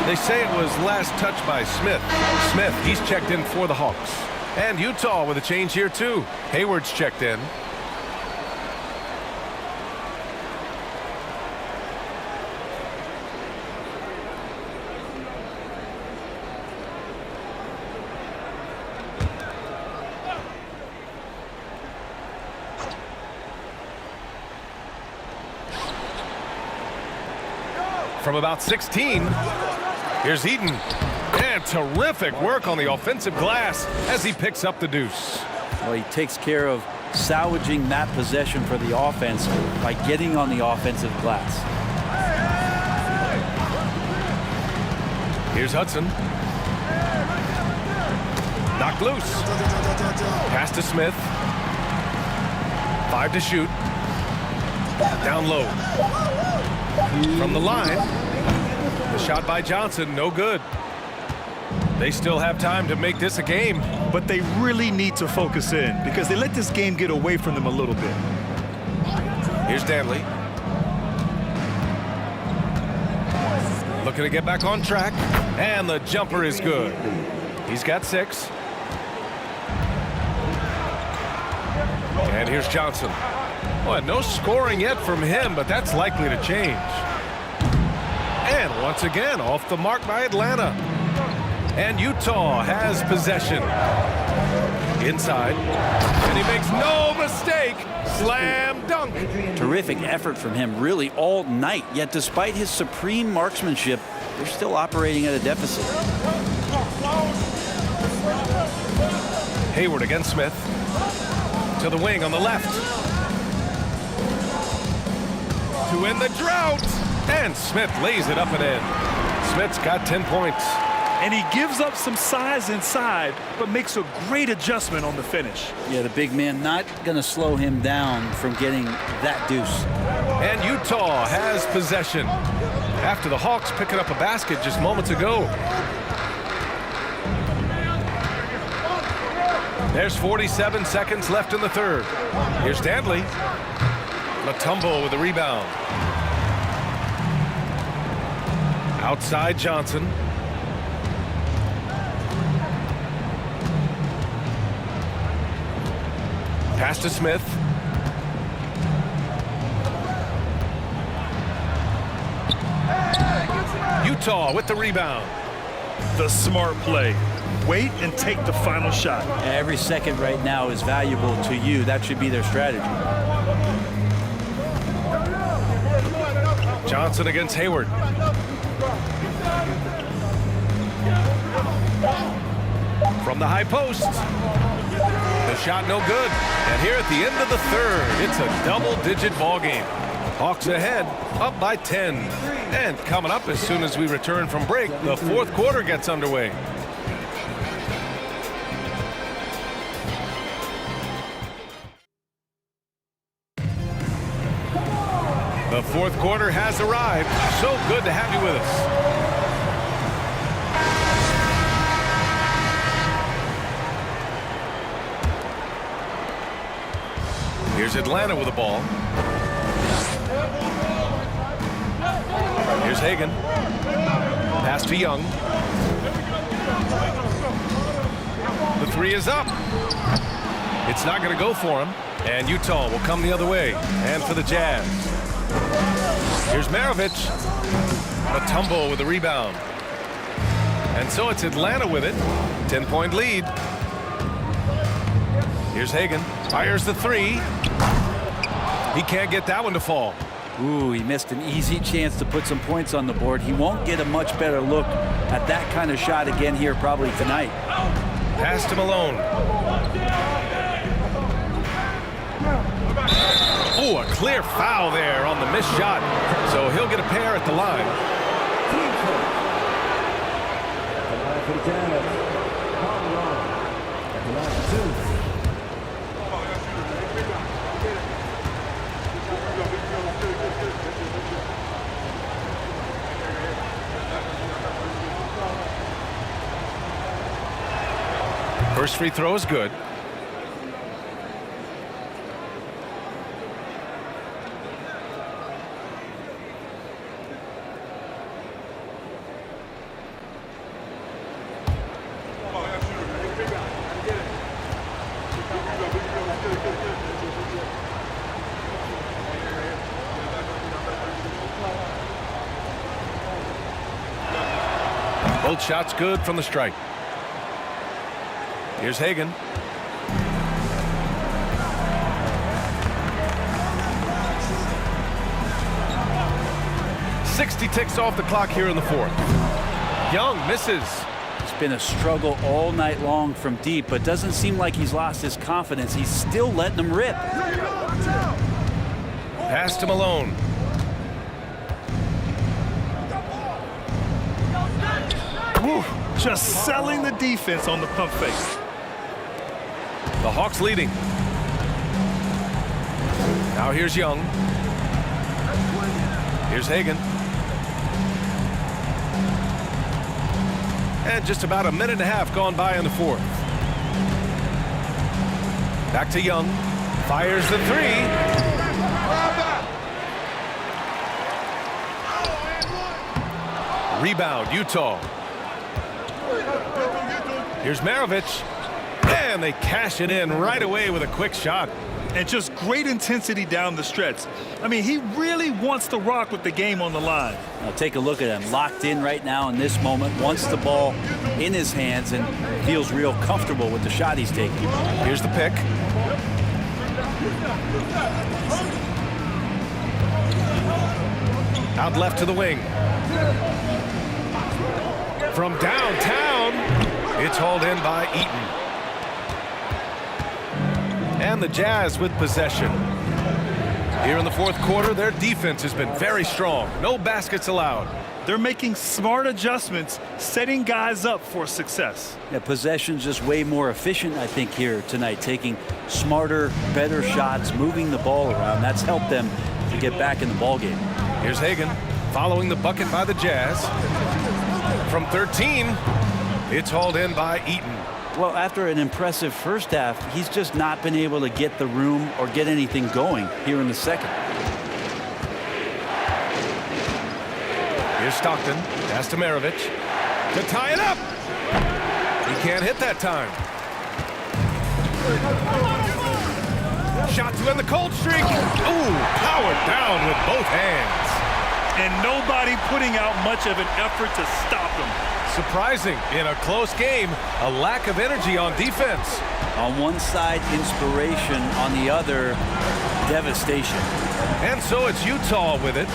They say it was last touched by Smith. Smith, he's checked in for the Hawks. And Utah with a change here too. Hayward's checked in. From about 16, here's Eaton. And terrific work on the offensive glass as he picks up the deuce. Well, he takes care of salvaging that possession for the offense by getting on the offensive glass. Here's Hudson. Knocked loose. Pass to Smith. 5 to shoot. Down low. From the line. The shot by Johnson, no good. They still have time to make this a game. But they really need to focus in because they let this game get away from them a little bit. Here's Danley. Looking to get back on track. And the jumper is good. He's got 6. And here's Johnson. Well, no scoring yet from him, but that's likely to change. And once again, off the mark by Atlanta. And Utah has possession. Inside. And he makes no mistake. Slam dunk. Terrific effort from him really all night. Yet despite his supreme marksmanship, they're still operating at a deficit. Hayward against Smith. To the wing on the left. To end the drought. And Smith lays it up and in. Smith's got 10 points. And he gives up some size inside, but makes a great adjustment on the finish. Yeah, the big man not going to slow him down from getting that deuce. And Utah has possession. After the Hawks picking up a basket just moments ago. There's 47 seconds left in the third. Here's Dantley. Mutombo with the rebound. Outside Johnson. Pass to Smith. Utah with the rebound. The smart play. Wait and take the final shot. Every second right now is valuable to you. That should be their strategy. Johnson against Hayward. From the high post. The shot no good. And here at the end of the third, it's a double-digit ball game. Hawks ahead, up by 10. And coming up as soon as we return from break, the fourth quarter gets underway. The fourth quarter has arrived. So good to have you with us. Here's Atlanta with the ball. Here's Hagan. Pass to Young. The three is up. It's not going to go for him. And Utah will come the other way. And for the Jazz. Here's Maravich. Mutombo with the rebound. And so it's Atlanta with it. 10-point lead. Here's Hagan. Fires the three. He can't get that one to fall. Ooh, he missed an easy chance to put some points on the board. He won't get a much better look at that kind of shot again here probably tonight. Pass to Malone. Oh, a clear foul there on the missed shot. So he'll get a pair at the line. For the Jazz, Paul Malone at the line for 2. First free throw is good. Both shots good from the strike. Here's Hagan. .60 ticks off the clock here in the fourth. Young misses. It's been a struggle all night long from deep, but doesn't seem like he's lost his confidence. He's still letting them rip. Pass to Malone. Woo, just selling the defense on the pump fake. The Hawks leading. Now here's Young. Here's Hagan. And just about a minute and a half gone by in the fourth. Back to Young. Fires the three. Rebound, Utah. Here's Maravich. And they cash it in right away with a quick shot. And just great intensity down the stretch. I mean, he really wants to rock with the game on the line. Now take a look at him, locked in right now in this moment, wants the ball in his hands and feels real comfortable with the shot he's taking. Here's the pick. Out left to the wing. From downtown, it's hauled in by Eaton. And the Jazz with possession. Here in the fourth quarter, their defense has been very strong. No baskets allowed. They're making smart adjustments, setting guys up for success. Yeah, possession's just way more efficient, I think, here tonight, taking smarter, better shots, moving the ball around. That's helped them to get back in the ball game. Here's Hagan following the bucket by the Jazz. From 13, it's hauled in by Eaton. Well, after an impressive first half, he's just not been able to get the room or get anything going here in the second. Here's Stockton. Pass to Maravich to tie it up. He can't hit that time. Shot to end the cold streak. Ooh, powered down with both hands. And nobody putting out much of an effort to stop him. Surprising in a close game, a lack of energy on defense. On one side, inspiration. On the other, devastation. And so it's Utah with it.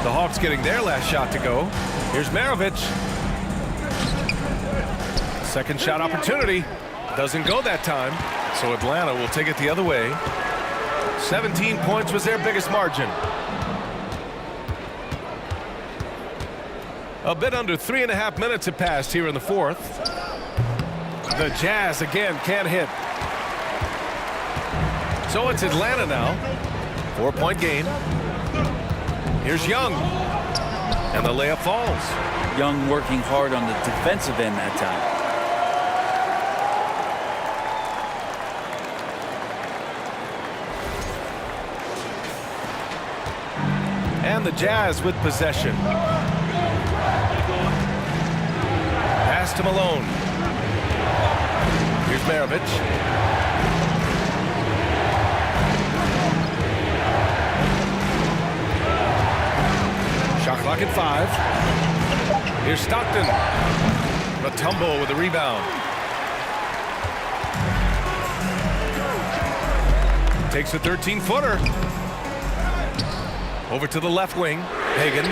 The Hawks getting their last shot to go. Here's Maravich. Second shot opportunity. Doesn't go that time. So Atlanta will take it the other way. 17 points was their biggest margin. A bit under 3.5 minutes have passed here in the fourth. The Jazz again can't hit. So it's Atlanta now. 4-point game. Here's Young. And the layup falls. Young working hard on the defensive end that time. And the Jazz with possession. Pass to Malone. Here's Maravich. Shot clock at 5. Here's Stockton. Mutombo with a rebound. Takes a 13-footer. Over to the left wing. Hagan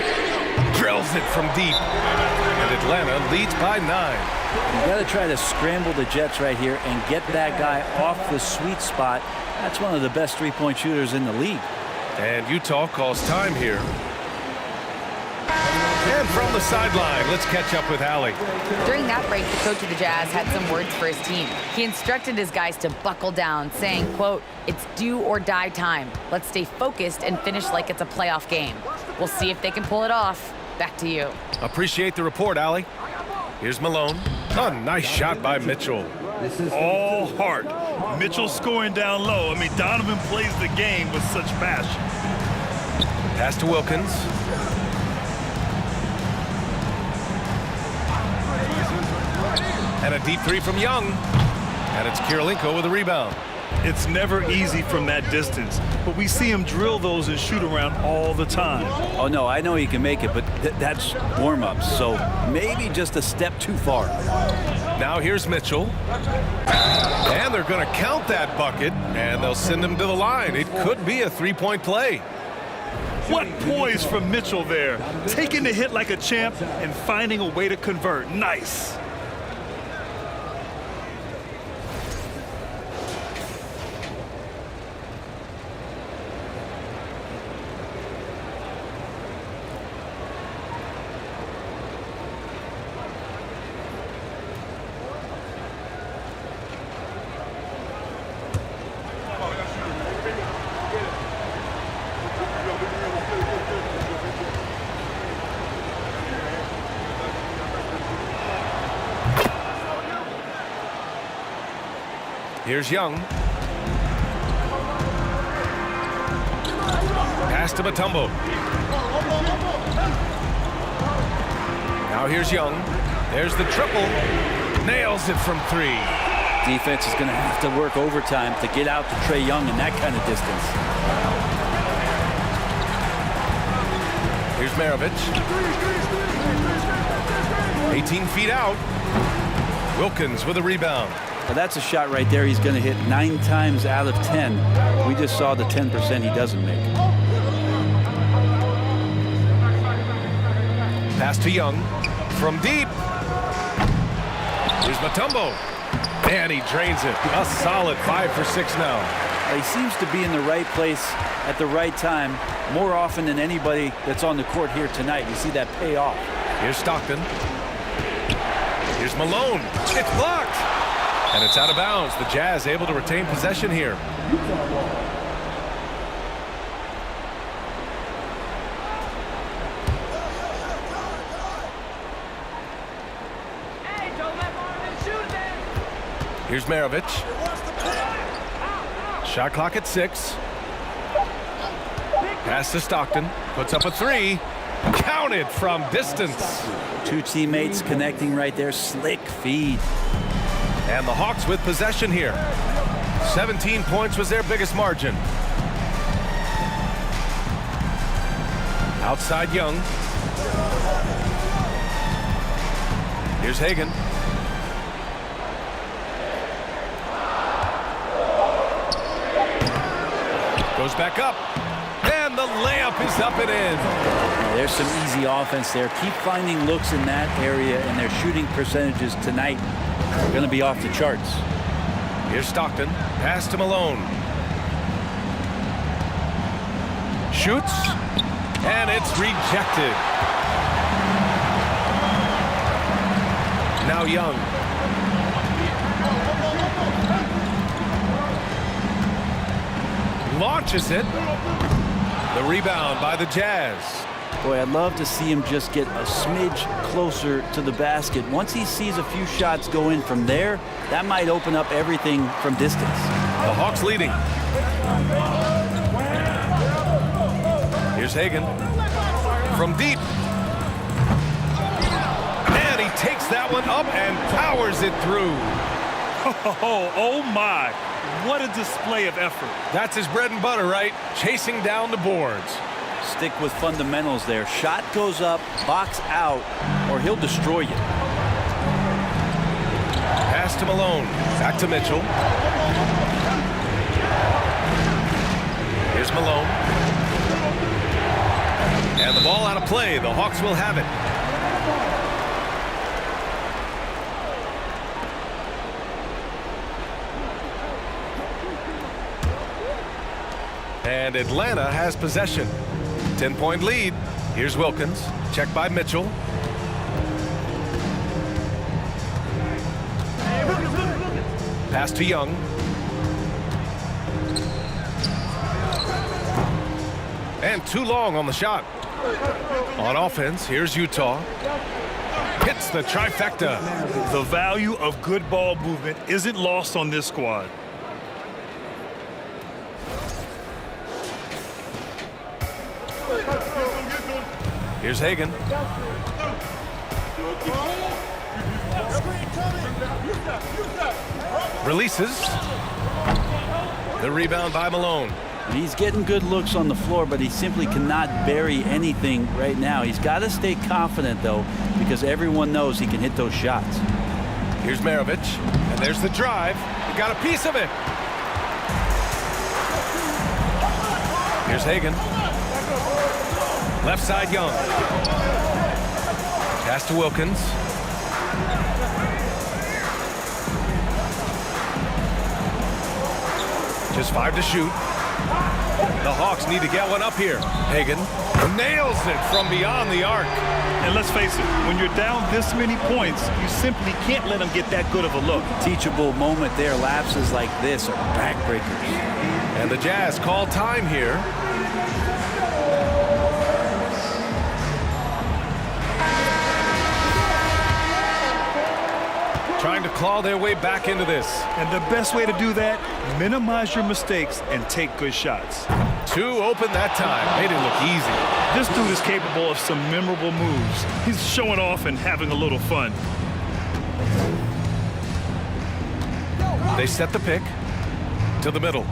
drills it from deep. And Atlanta leads by 9. You got to try to scramble the Jets right here and get that guy off the sweet spot. That's one of the best three-point shooters in the league. And Utah calls time here. And from the sideline, let's catch up with Allie. During that break, the coach of the Jazz had some words for his team. He instructed his guys to buckle down, saying, quote, "It's do or die time. Let's stay focused and finish like it's a playoff game. We'll see if they can pull it off." Back to you. Appreciate the report, Allie. Here's Malone. A nice shot by Mitchell. All heart. Mitchell scoring down low. I mean, Donovan plays the game with such passion. Pass to Wilkins. And a deep three from Young. And it's Kirilenko with a rebound. It's never easy from that distance, but we see him drill those and shoot around all the time. Oh, no, I know he can make it, but that's warm-ups, so maybe just a step too far. Now here's Mitchell. And they're going to count that bucket, and they'll send him to the line. It could be a three-point play. What poise from Mitchell there. Taking the hit like a champ and finding a way to convert. Nice. Here's Young. Pass to Mutombo. Now here's Young. There's the triple. Nails it from 3. Defense is going to have to work overtime to get out to Trae Young in that kind of distance. Here's Maravich. 18 feet out. Wilkins with a rebound. Now that's a shot right there he's going to hit 9 times out of 10. We just saw the 10% he doesn't make. Pass to Young. From deep. Here's Mutombo. And he drains it. A solid 5 for 6 now. He seems to be in the right place at the right time more often than anybody that's on the court here tonight. You see that pay off. Here's Stockton. Here's Malone. It's blocked. And it's out of bounds. The Jazz able to retain possession here. Here's Maravich. Shot clock at 6. Pass to Stockton. Puts up a 3. Counted from distance. 2 teammates connecting right there. Slick feed. And the Hawks with possession here. 17 points was their biggest margin. Outside Young. Here's Hagan. Goes back up. And the layup is up and in. There's some easy offense there. Keep finding looks in that area, and their shooting percentages tonight are going to be off the charts. Here's Stockton. Pass to Malone. Shoots. And it's rejected. Now Young. Launches it. The rebound by the Jazz. Boy, I'd love to see him just get a smidge closer to the basket. Once he sees a few shots go in from there, that might open up everything from distance. The Hawks leading. Here's Hagan. From deep. And he takes that one up and powers it through. Oh my. What a display of effort. That's his bread and butter, right? Chasing down the boards. Stick with fundamentals there. Shot goes up, box out, or he'll destroy you. Pass to Malone. Back to Mitchell. Here's Malone. And the ball out of play. The Hawks will have it. And Atlanta has possession. 10-point lead. Here's Wilkins. Checked by Mitchell. Pass to Young. And too long on the shot. On offense, here's Utah. Hits the trifecta. The value of good ball movement isn't lost on this squad. Here's Hagan. Releases. The rebound by Malone. He's getting good looks on the floor, but he simply cannot bury anything right now. He's got to stay confident, though, because everyone knows he can hit those shots. Here's Maravich. And there's the drive. He got a piece of it. Here's Hagan. Left side Young. Pass to Wilkins. Just 5 to shoot. The Hawks need to get one up here. Hagan nails it from beyond the arc. And let's face it, when you're down this many points, you simply can't let them get that good of a look. Teachable moment there. Lapses like this are backbreakers. And the Jazz call time here. Trying to claw their way back into this. And the best way to do that, minimize your mistakes and take good shots. 2 open that time. Made it look easy. This dude is capable of some memorable moves. He's showing off and having a little fun. They set the pick to the middle.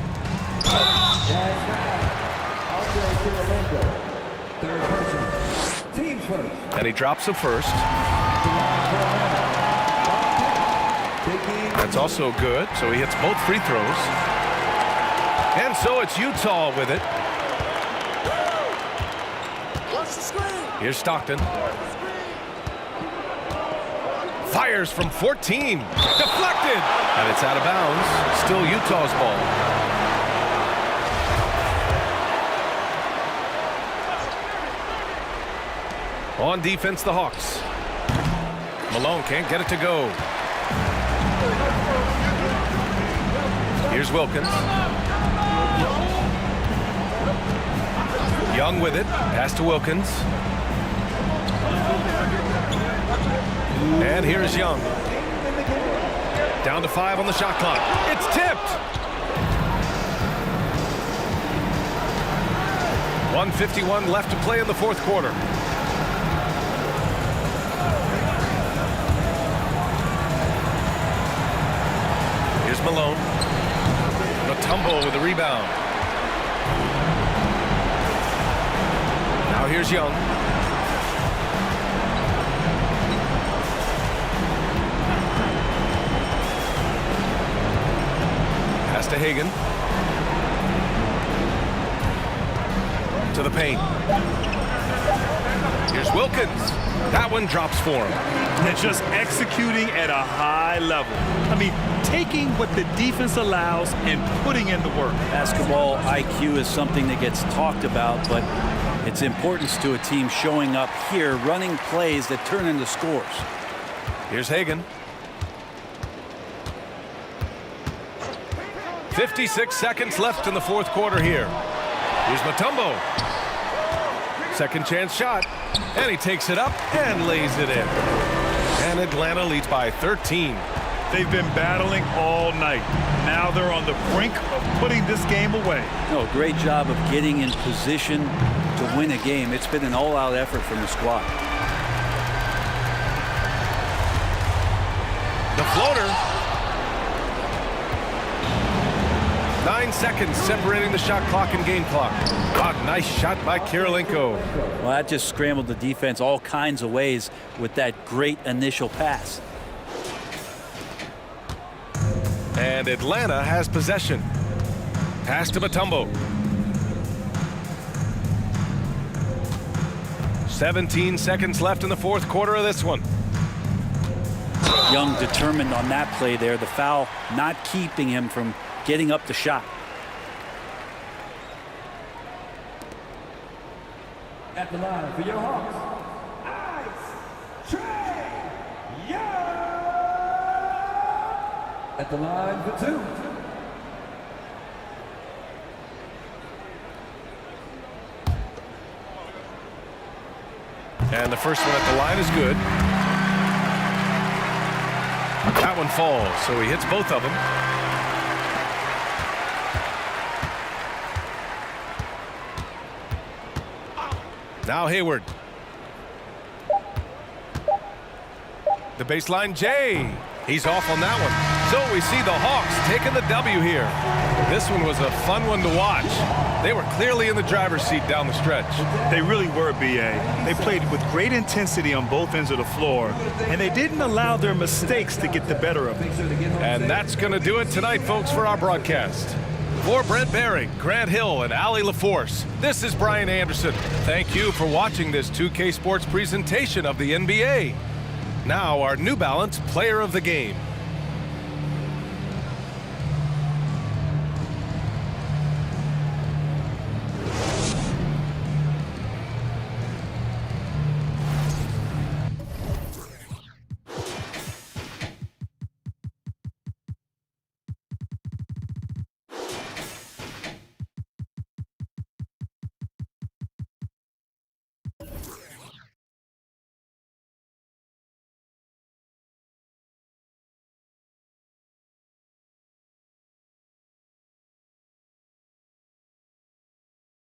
first. And he drops the first. At the line for Atlanta, taking That's also good. So he hits both free throws. And so it's Utah with it. Here's Stockton. Fires from 14. Deflected. And it's out of bounds. Still Utah's ball. On defense, the Hawks. Malone can't get it to go. Here's Wilkins. Young with it. Pass to Wilkins. And here's Young. Down to 5 on the shot clock. It's tipped. 1:51 left to play in the fourth quarter. Here's Malone. Mutombo with the rebound. Now here's Young. Pass to Hagan. To the paint. Here's Wilkins. That one drops for him. And just executing at a high level. I mean, taking what the defense allows and putting in the work. Basketball IQ is something that gets talked about, but its importance to a team showing up here, running plays that turn into scores. Here's Hagan. 56 seconds left in the fourth quarter here. Here's Mutombo. Second chance shot. And he takes it up and lays it in. And Atlanta leads by 13. They've been battling all night. Now they're on the brink of putting this game away. No, great job of getting in position to win a game. It's been an all-out effort from the squad. The floater. 9 seconds separating the shot clock and game clock. Ah, nice shot by Kirilenko. Well, that just scrambled the defense all kinds of ways with that great initial pass. And Atlanta has possession. Pass to Mutombo. 17 seconds left in the fourth quarter of this one. Young determined on that play there. The foul not keeping him from getting up the shot. At the line for your Hawks, Ice Trae Young. At the line for 2. And the first one at the line is good. That one falls, so he hits both of them. Now Hayward. The baseline, Jay. He's off on that one. So we see the Hawks taking the W here. This one was a fun one to watch. They were clearly in the driver's seat down the stretch. They really were, B.A. They played with great intensity on both ends of the floor, and they didn't allow their mistakes to get the better of them. And that's going to do it tonight, folks, for our broadcast. For Brent Barry, Grant Hill, and Allie LaForce, this is Brian Anderson. Thank you for watching this 2K Sports presentation of the NBA. Now, our New Balance Player of the Game.